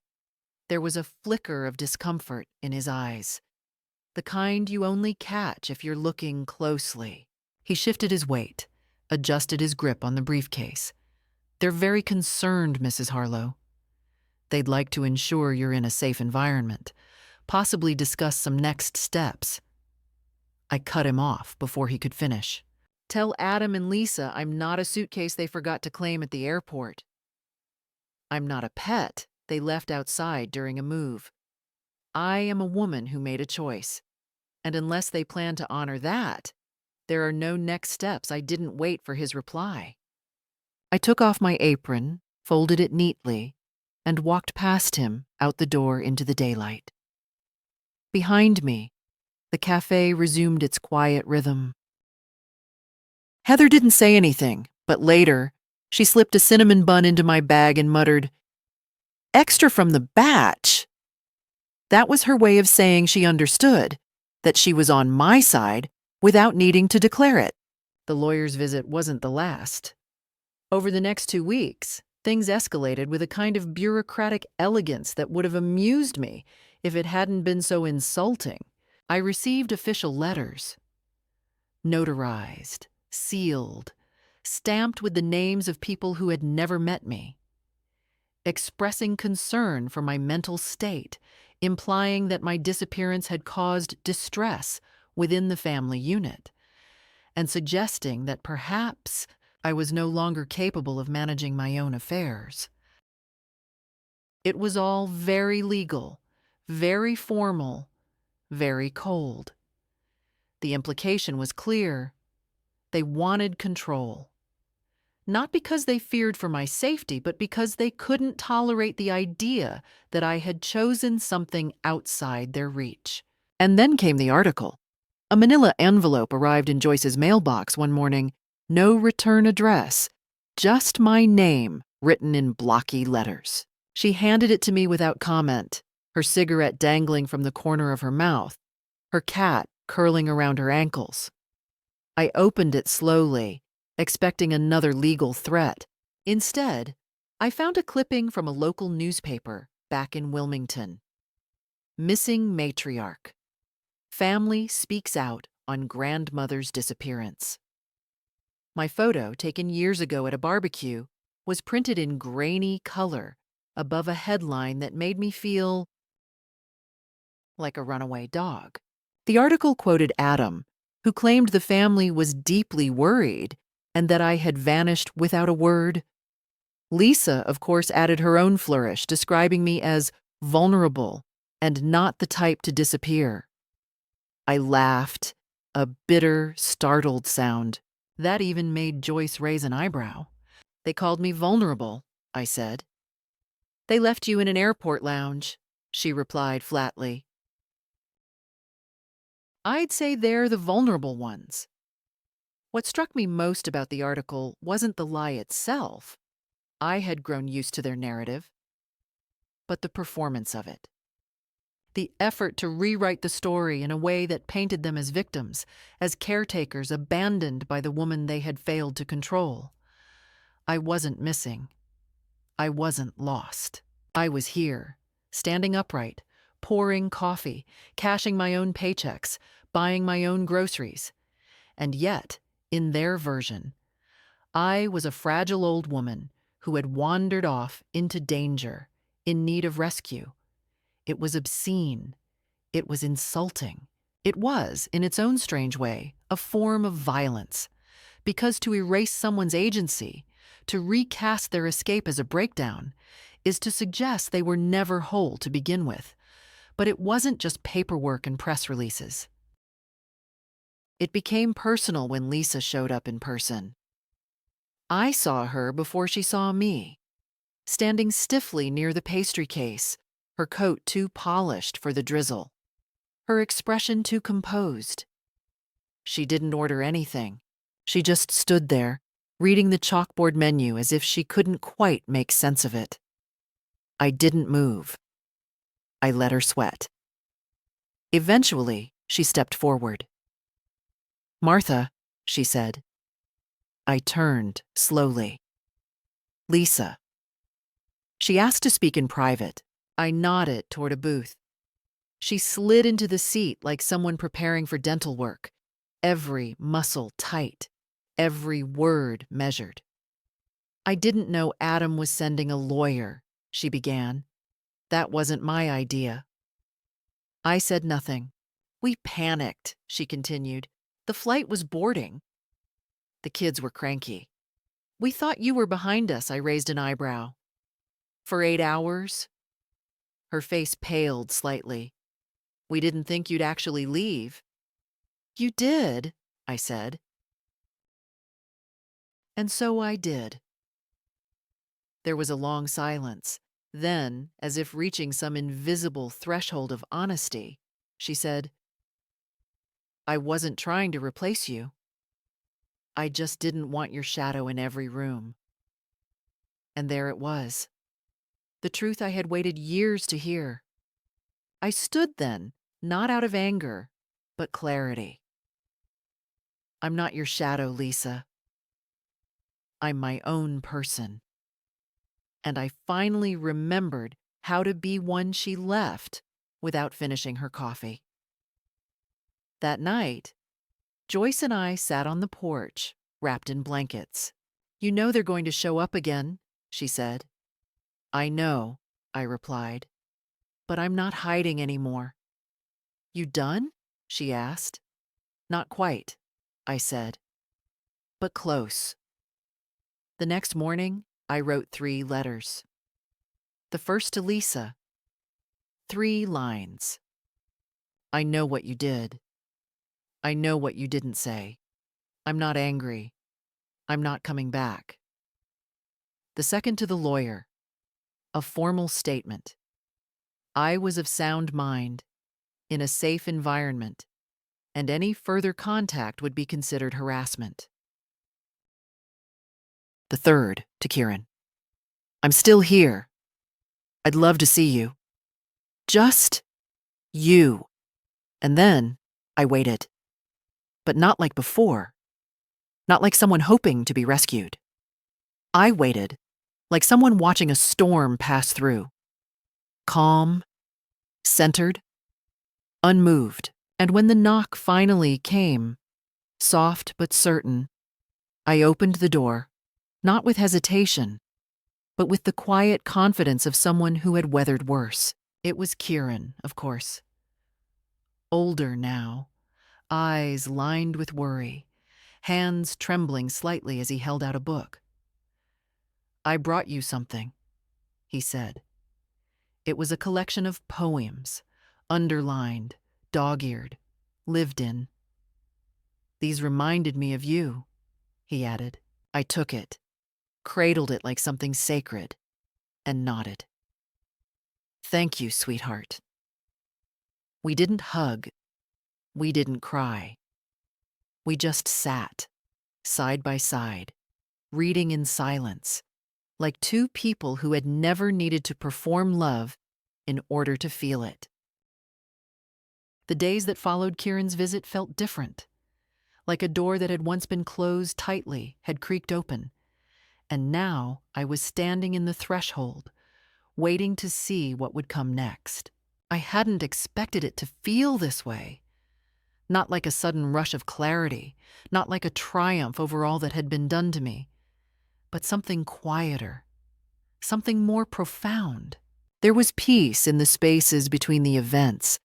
There was a flicker of discomfort in his eyes, the kind you only catch if you're looking closely. He shifted his weight, adjusted his grip on the briefcase. "They're very concerned, Mrs. Harlow. They'd like to ensure you're in a safe environment, possibly discuss some next steps." I cut him off before he could finish. "Tell Adam and Lisa I'm not a suitcase they forgot to claim at the airport. I'm not a pet they left outside during a move. I am a woman who made a choice. And unless they plan to honor that, there are no next steps." I didn't wait for his reply. I took off my apron, folded it neatly, and walked past him out the door into the daylight. Behind me, the cafe resumed its quiet rhythm. Heather didn't say anything, but later, she slipped a cinnamon bun into my bag and muttered, "Extra from the batch." That was her way of saying she understood, that she was on my side without needing to declare it. The lawyer's visit wasn't the last. Over the next 2 weeks, things escalated with a kind of bureaucratic elegance that would have amused me if it hadn't been so insulting. I received official letters, notarized, sealed, stamped with the names of people who had never met me, expressing concern for my mental state, implying that my disappearance had caused distress within the family unit, and suggesting that perhaps I was no longer capable of managing my own affairs. It was all very legal, very formal, very cold. The implication was clear. They wanted control. Not because they feared for my safety, but because they couldn't tolerate the idea that I had chosen something outside their reach. And then came the article. A manila envelope arrived in Joyce's mailbox one morning. No return address, just my name written in blocky letters. She handed it to me without comment, her cigarette dangling from the corner of her mouth, her cat curling around her ankles. I opened it slowly, expecting another legal threat. Instead, I found a clipping from a local newspaper back in Wilmington. Missing matriarch. Family speaks out on grandmother's disappearance. My photo, taken years ago at a barbecue, was printed in grainy color above a headline that made me feel like a runaway dog. The article quoted Adam, who claimed the family was deeply worried and that I had vanished without a word. Lisa, of course, added her own flourish, describing me as vulnerable and not the type to disappear. I laughed, a bitter, startled sound. That even made Joyce raise an eyebrow. They called me vulnerable, I said. They left you in an airport lounge, she replied flatly. I'd say they're the vulnerable ones. What struck me most about the article wasn't the lie itself. I had grown used to their narrative, but the performance of it. The effort to rewrite the story in a way that painted them as victims, as caretakers abandoned by the woman they had failed to control. I wasn't missing. I wasn't lost. I was here, standing upright, pouring coffee, cashing my own paychecks, buying my own groceries. And yet, in their version, I was a fragile old woman who had wandered off into danger, in need of rescue. It was obscene. It was insulting. It was, in its own strange way, a form of violence. Because to erase someone's agency, to recast their escape as a breakdown, is to suggest they were never whole to begin with. But it wasn't just paperwork and press releases. It became personal when Lisa showed up in person. I saw her before she saw me, standing stiffly near the pastry case, her coat too polished for the drizzle, her expression too composed. She didn't order anything. She just stood there, reading the chalkboard menu as if she couldn't quite make sense of it. I didn't move. I let her sweat. Eventually, she stepped forward. Martha, she said. I turned slowly. Lisa. She asked to speak in private. I nodded toward a booth. She slid into the seat like someone preparing for dental work, every muscle tight, every word measured. I didn't know Adam was sending a lawyer, she began. That wasn't my idea. I said nothing. We panicked, she continued. The flight was boarding. The kids were cranky. We thought you were behind us, I raised an eyebrow. For 8 hours? Her face paled slightly. We didn't think you'd actually leave. You did, I said. And so I did. There was a long silence. Then, as if reaching some invisible threshold of honesty, she said, I wasn't trying to replace you. I just didn't want your shadow in every room. And there it was. The truth I had waited years to hear. I stood then, not out of anger, but clarity. I'm not your shadow, Lisa. I'm my own person. And I finally remembered how to be one she left without finishing her coffee. That night, Joyce and I sat on the porch, wrapped in blankets. You know they're going to show up again, she said. I know, I replied, but I'm not hiding anymore. You done? She asked. Not quite, I said, but close. The next morning, I wrote 3 letters. The first to Lisa. 3 lines. I know what you did. I know what you didn't say. I'm not angry. I'm not coming back. The second to the lawyer. A formal statement. I was of sound mind, in a safe environment, and any further contact would be considered harassment. The third to Kieran. I'm still here. I'd love to see you. Just you. And then I waited. But not like before. Not like someone hoping to be rescued. I waited, like someone watching a storm pass through. Calm, centered, unmoved. And when the knock finally came, soft but certain, I opened the door, not with hesitation, but with the quiet confidence of someone who had weathered worse. It was Kieran, of course. Older now, eyes lined with worry, hands trembling slightly as he held out a book. "I brought you something," he said. It was a collection of poems, underlined, dog-eared, lived in. "These reminded me of you," he added. I took it, cradled it like something sacred, and nodded. "Thank you, sweetheart." We didn't hug. We didn't cry. We just sat, side by side, reading in silence, like two people who had never needed to perform love in order to feel it. The days that followed Kieran's visit felt different, like a door that had once been closed tightly had creaked open, and now I was standing in the threshold, waiting to see what would come next. I hadn't expected it to feel this way. Not like a sudden rush of clarity, not like a triumph over all that had been done to me, but something quieter, something more profound. There was peace in the spaces between the events,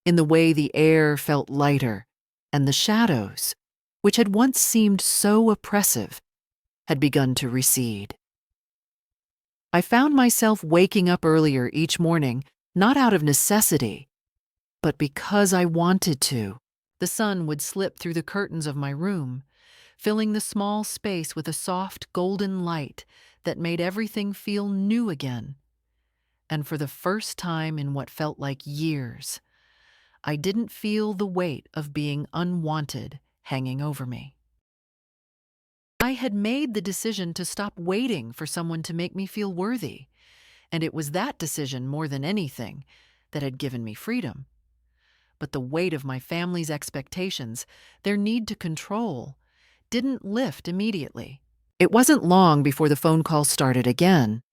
in the way the air felt lighter, and the shadows, which had once seemed so oppressive, had begun to recede. I found myself waking up earlier each morning, not out of necessity, but because I wanted to. The sun would slip through the curtains of my room, filling the small space with a soft golden light that made everything feel new again. And for the first time in what felt like years, I didn't feel the weight of being unwanted hanging over me. I had made the decision to stop waiting for someone to make me feel worthy, and it was that decision more than anything that had given me freedom. But the weight of my family's expectations, their need to control, didn't lift immediately. It wasn't long before the phone call started again,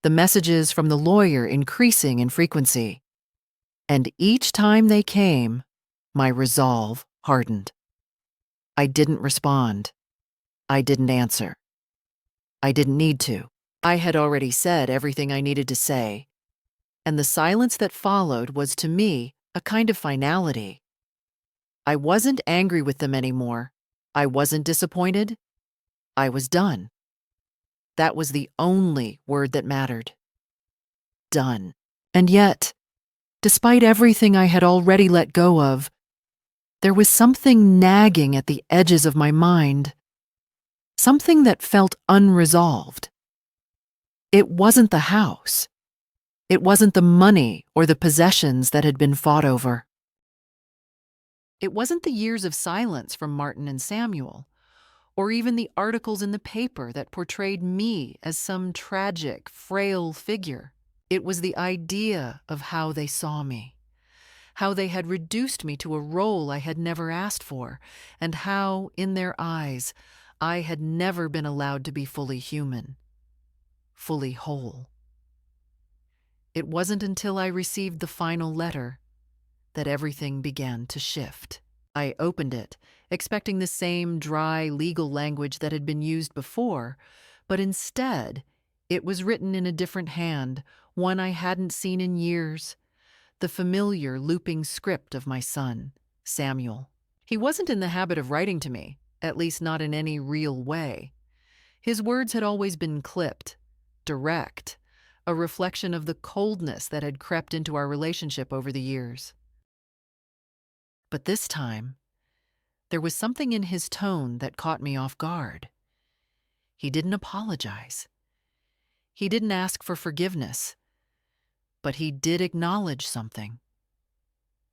the messages from the lawyer increasing in frequency. And each time they came, my resolve hardened. I didn't respond. I didn't answer. I didn't need to. I had already said everything I needed to say, and the silence that followed was to me a kind of finality. I wasn't angry with them anymore. I wasn't disappointed. I was done. That was the only word that mattered. Done. And yet, despite everything I had already let go of, there was something nagging at the edges of my mind, something that felt unresolved. It wasn't the house. It wasn't the money or the possessions that had been fought over. It wasn't the years of silence from Martin and Samuel, or even the articles in the paper that portrayed me as some tragic, frail figure. It was the idea of how they saw me, how they had reduced me to a role I had never asked for, and how, in their eyes, I had never been allowed to be fully human, fully whole. It wasn't until I received the final letter that everything began to shift. I opened it, expecting the same dry legal language that had been used before, but instead, it was written in a different hand, one I hadn't seen in years, the familiar looping script of my son, Samuel. He wasn't in the habit of writing to me, at least not in any real way. His words had always been clipped, direct, a reflection of the coldness that had crept into our relationship over the years. But this time, there was something in his tone that caught me off guard. He didn't apologize. He didn't ask for forgiveness. But he did acknowledge something.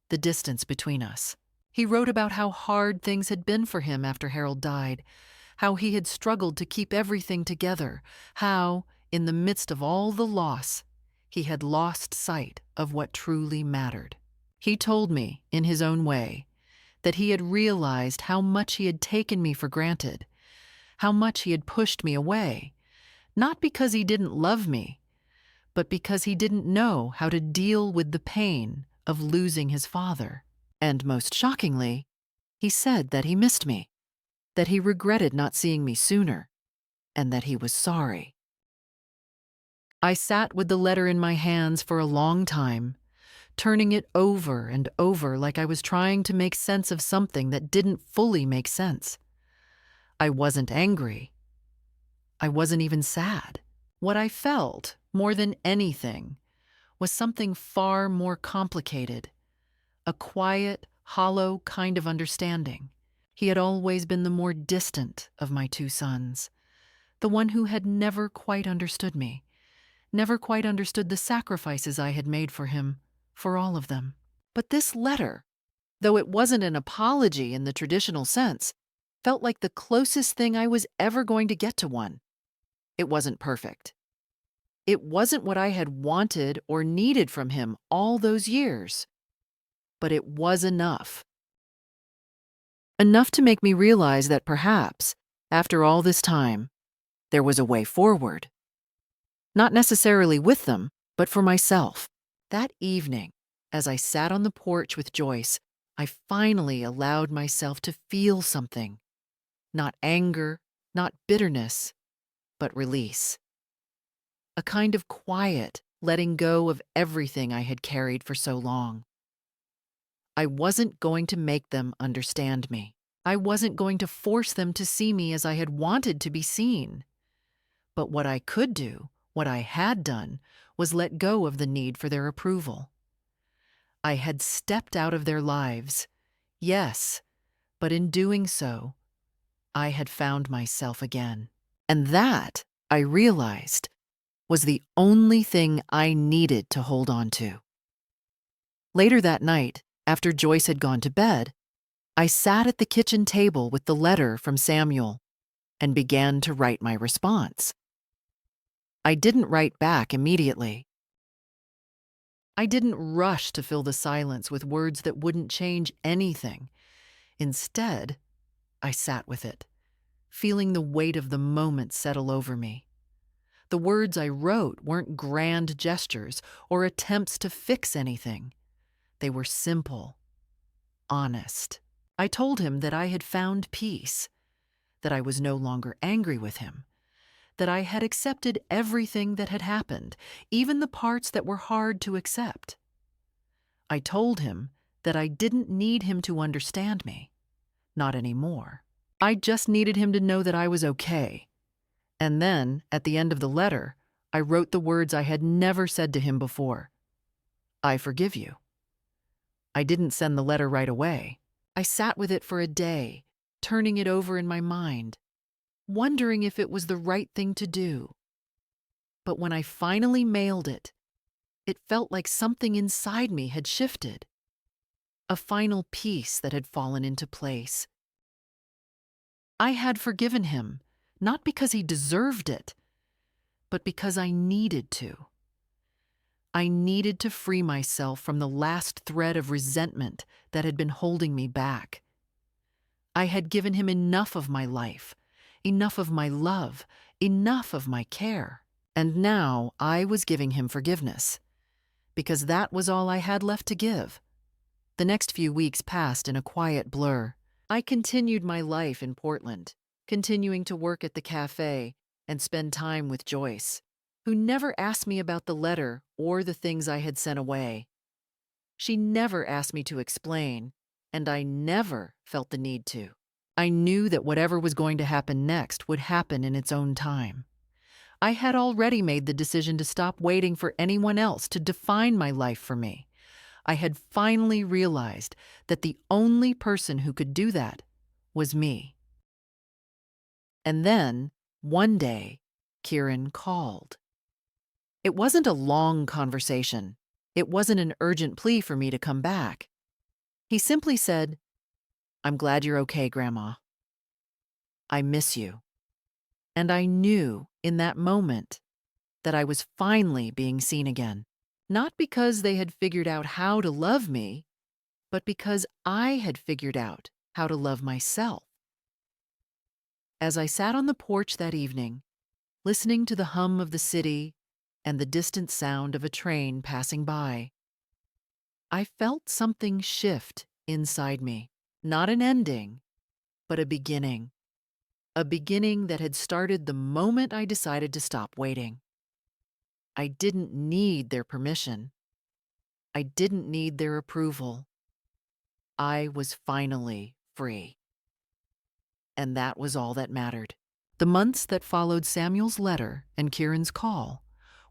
The distance between us. He wrote about how hard things had been for him after Harold died, how he had struggled to keep everything together, how, in the midst of all the loss, he had lost sight of what truly mattered. He told me, in his own way, that he had realized how much he had taken me for granted, how much he had pushed me away, not because he didn't love me, but because he didn't know how to deal with the pain of losing his father. And most shockingly, he said that he missed me, that he regretted not seeing me sooner, and that he was sorry. I sat with the letter in my hands for a long time, turning it over and over like I was trying to make sense of something that didn't fully make sense. I wasn't angry. I wasn't even sad. What I felt, more than anything, was something far more complicated, a quiet, hollow kind of understanding. He had always been the more distant of my two sons, the one who had never quite understood me, never quite understood the sacrifices I had made for him, for all of them. But this letter, though it wasn't an apology in the traditional sense, felt like the closest thing I was ever going to get to one. It wasn't perfect. It wasn't what I had wanted or needed from him all those years, but it was enough. Enough to make me realize that perhaps, after all this time, there was a way forward. Not necessarily with them, but for myself. That evening, as I sat on the porch with Joyce, I finally allowed myself to feel something. Not anger, not bitterness, but release. A kind of quiet letting go of everything I had carried for so long. I wasn't going to make them understand me. I wasn't going to force them to see me as I had wanted to be seen. But what I could do, what I had done, was let go of the need for their approval. I had stepped out of their lives, yes, but in doing so, I had found myself again. And that, I realized, was the only thing I needed to hold on to. Later that night, after Joyce had gone to bed, I sat at the kitchen table with the letter from Samuel and began to write my response. I didn't write back immediately. I didn't rush to fill the silence with words that wouldn't change anything. Instead, I sat with it, feeling the weight of the moment settle over me. The words I wrote weren't grand gestures or attempts to fix anything. They were simple, honest. I told him that I had found peace, that I was no longer angry with him, that I had accepted everything that had happened, even the parts that were hard to accept. I told him that I didn't need him to understand me, not anymore. I just needed him to know that I was okay. And then, at the end of the letter, I wrote the words I had never said to him before. I forgive you. I didn't send the letter right away. I sat with it for a day, turning it over in my mind, wondering if it was the right thing to do. But when I finally mailed it, it felt like something inside me had shifted, a final piece that had fallen into place. I had forgiven him, not because he deserved it, but because I needed to. I needed to free myself from the last thread of resentment that had been holding me back. I had given him enough of my life, enough of my love, enough of my care. And now I was giving him forgiveness, because that was all I had left to give. The next few weeks passed in a quiet blur. I continued my life in Portland, continuing to work at the cafe and spend time with Joyce, who never asked me about the letter or the things I had sent away. She never asked me to explain, and I never felt the need to. I knew that whatever was going to happen next would happen in its own time. I had already made the decision to stop waiting for anyone else to define my life for me. I had finally realized that the only person who could do that was me. And then, one day, Kieran called. It wasn't a long conversation. It wasn't an urgent plea for me to come back. He simply said, "I'm glad you're okay, Grandma. I miss you." And I knew in that moment that I was finally being seen again. Not because they had figured out how to love me, but because I had figured out how to love myself. As I sat on the porch that evening, listening to the hum of the city and the distant sound of a train passing by, I felt something shift inside me. Not an ending, but a beginning. A beginning that had started the moment I decided to stop waiting. I didn't need their permission. I didn't need their approval. I was finally free. and that was all that mattered. The months that followed Samuel's letter and Kieran's call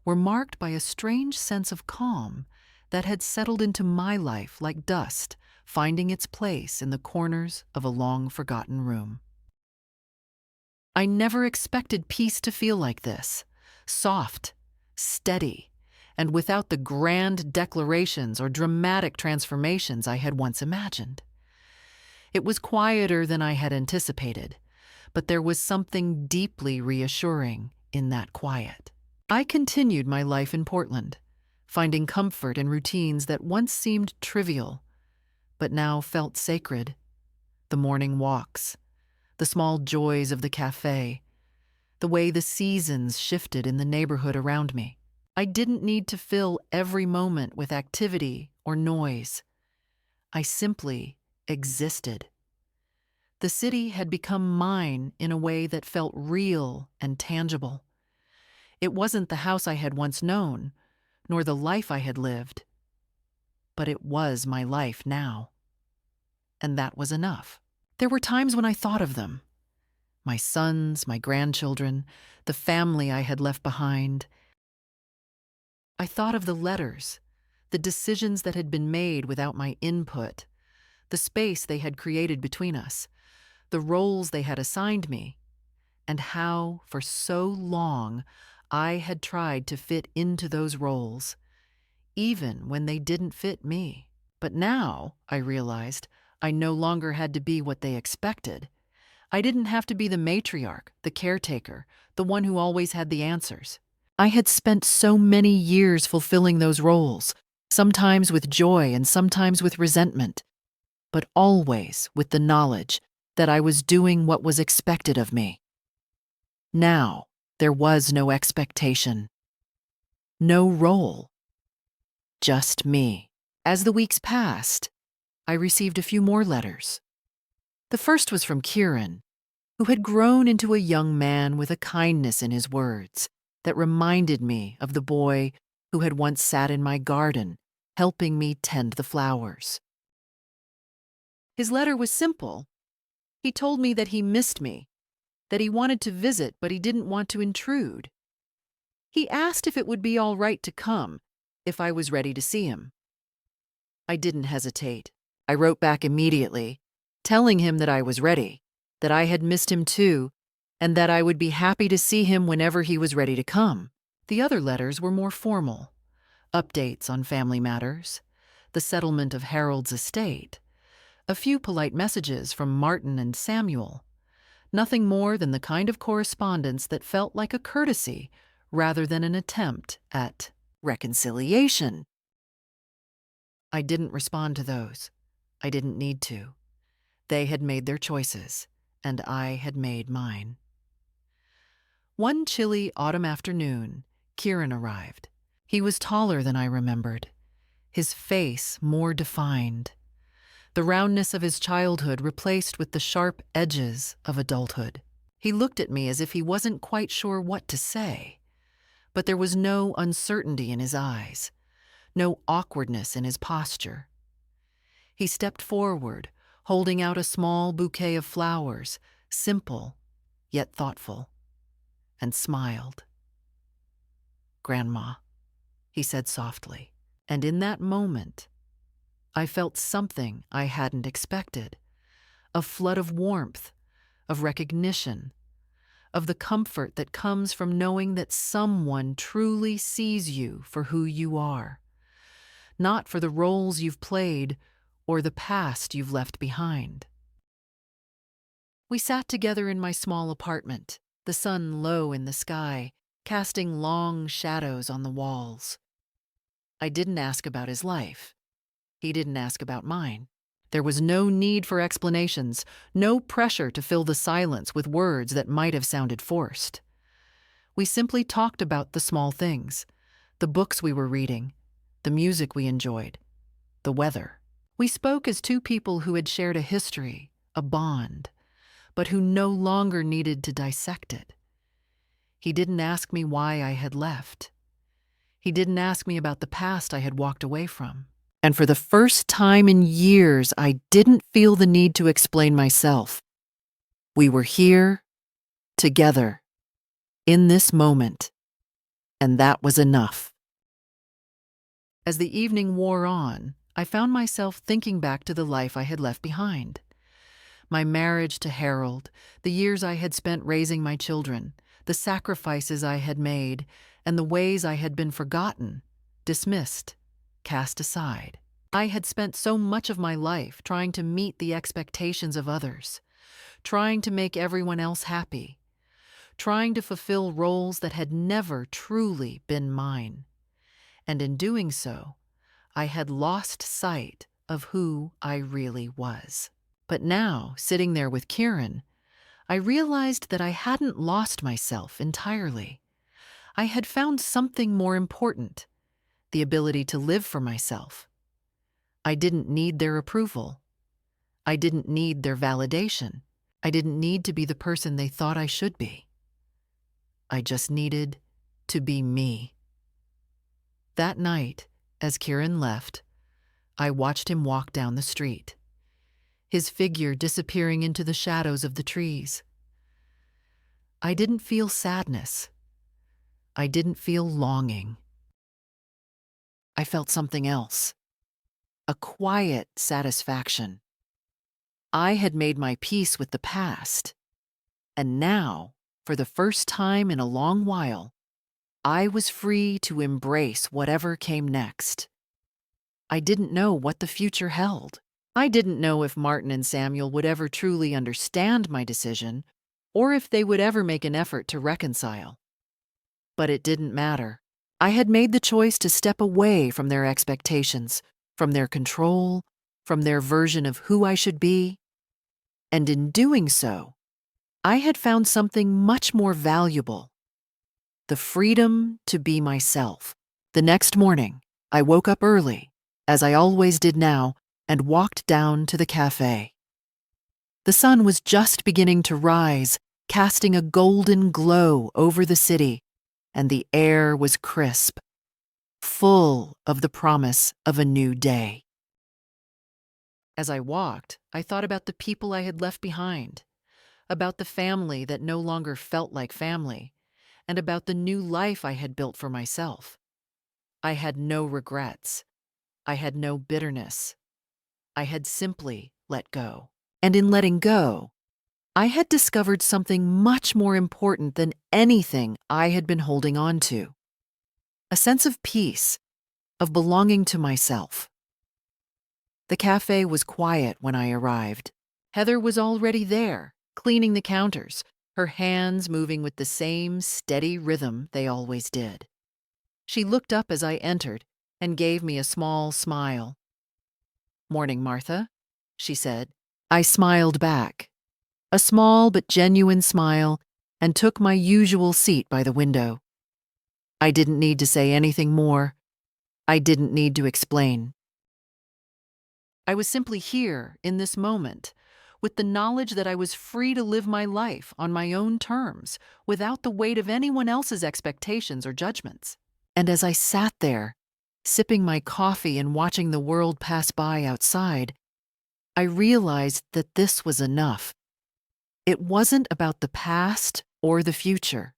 were marked by a strange sense of calm that had settled into my life like dust, finding its place in the corners of a long-forgotten room. I never expected peace to feel like this, soft, steady, and without the grand declarations or dramatic transformations I had once imagined. It was quieter than I had anticipated, but there was something deeply reassuring in that quiet. I continued my life in Portland, finding comfort in routines that once seemed trivial, but now felt sacred. The morning walks, the small joys of the cafe, the way the seasons shifted in the neighborhood around me. I didn't need to fill every moment with activity or noise. I simply existed. The city had become mine in a way that felt real and tangible. It wasn't the house I had once known, nor the life I had lived, but it was my life now. And that was enough. There were times when I thought of them. My sons, my grandchildren, the family I had left behind. I thought of the letters, the decisions that had been made without my input, the space they had created between us, the roles they had assigned me, and how, for so long, I had tried to fit into those roles, even when they didn't fit me. But now, I realized, I no longer had to be what they expected. I didn't have to be the matriarch, the caretaker, the one who always had the answers. I had spent so many years fulfilling those roles, sometimes with joy and sometimes with resentment, but always with the knowledge that I was doing what was expected of me. Now, there was no expectation, no role, just me. As the weeks passed, I received a few more letters. The first was from Kieran, who had grown into a young man with a kindness in his words that reminded me of the boy who had once sat in my garden, helping me tend the flowers. His letter was simple. He told me that he missed me, that he wanted to visit but he didn't want to intrude. He asked if it would be all right to come, if I was ready to see him. I didn't hesitate. I wrote back immediately, telling him that I was ready, that I had missed him too, and that I would be happy to see him whenever he was ready to come. The other letters were more formal. Updates on family matters, the settlement of Harold's estate, a few polite messages from Martin and Samuel. Nothing more than the kind of correspondence that felt like a courtesy rather than an attempt at reconciliation. I didn't respond to those. I didn't need to. They had made their choices, and I had made mine. One chilly autumn afternoon, Kieran arrived. He was taller than I remembered, his face more defined, the roundness of his childhood replaced with the sharp edges of adulthood. He looked at me as if he wasn't quite sure what to say, but there was no uncertainty in his eyes, no awkwardness in his posture. He stepped forward, holding out a small bouquet of flowers, simple yet thoughtful, and smiled. "Grandma," he said softly, and in that moment, I felt something I hadn't expected, a flood of warmth, of recognition, of the comfort that comes from knowing that someone truly sees you for who you are, not for the roles you've played or the past you've left behind. We sat together in my small apartment, the sun low in the sky, casting long shadows on the walls. I didn't ask about his life. He didn't ask about mine. There was no need for explanations, no pressure to fill the silence with words that might have sounded forced. We simply talked about the small things, the books we were reading, the music we enjoyed, the weather. We spoke as two people who had shared a history, a bond, but who no longer needed to dissect it. He didn't ask me why I had left. He didn't ask me about the past I had walked away from. And for the first time in years, I didn't feel the need to explain myself. We were here, together, in this moment, and that was enough. As the evening wore on, I found myself thinking back to the life I had left behind. My marriage to Harold, the years I had spent raising my children, the sacrifices I had made, and the ways I had been forgotten, dismissed, cast aside. I had spent so much of my life trying to meet the expectations of others, trying to make everyone else happy, trying to fulfill roles that had never truly been mine. And in doing so, I had lost sight of who I really was. But now, sitting there with Kieran, I realized that I hadn't lost myself entirely. I had found something more important, the ability to live for myself. I didn't need their approval. I didn't need their validation. I didn't need to be the person they thought I should be. I just needed to be me. That night, as Kieran left, I watched him walk down the street, his figure disappearing into the shadows of the trees. I didn't feel sadness. I didn't feel longing. I felt something else, a quiet satisfaction. I had made my peace with the past, and now, for the first time in a long while, I was free to embrace whatever came next. I didn't know what the future held. I didn't know if Martin and Samuel would ever truly understand my decision, or if they would ever make an effort to reconcile. But it didn't matter. I had made the choice to step away from their expectations, from their control, from their version of who I should be. And in doing so, I had found something much more valuable: the freedom to be myself. The next morning, I woke up early, as I always did now, and walked down to the cafe. The sun was just beginning to rise, casting a golden glow over the city, and the air was crisp, full of the promise of a new day. As I walked, I thought about the people I had left behind, about the family that no longer felt like family, and about the new life I had built for myself. I had no regrets. I had no bitterness. I had simply let go. And in letting go, I had discovered something much more important than anything I had been holding on to: a sense of peace, of belonging to myself. The cafe was quiet when I arrived. Heather was already there, cleaning the counters, her hands moving with the same steady rhythm they always did. She looked up as I entered and gave me a small smile. "Morning, Martha," she said. I smiled back, a small but genuine smile, and took my usual seat by the window. I didn't need to say anything more. I didn't need to explain. I was simply here, in this moment, with the knowledge that I was free to live my life on my own terms, without the weight of anyone else's expectations or judgments. And as I sat there, sipping my coffee and watching the world pass by outside, I realized that this was enough. It wasn't about the past or the future.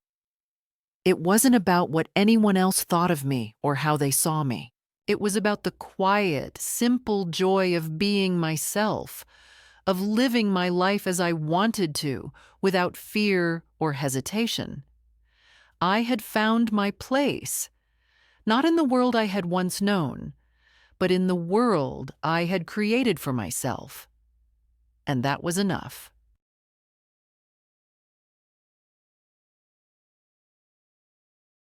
It wasn't about what anyone else thought of me or how they saw me. It was about the quiet, simple joy of being myself, of living my life as I wanted to, without fear or hesitation. I had found my place, not in the world I had once known, but in the world I had created for myself. And that was enough.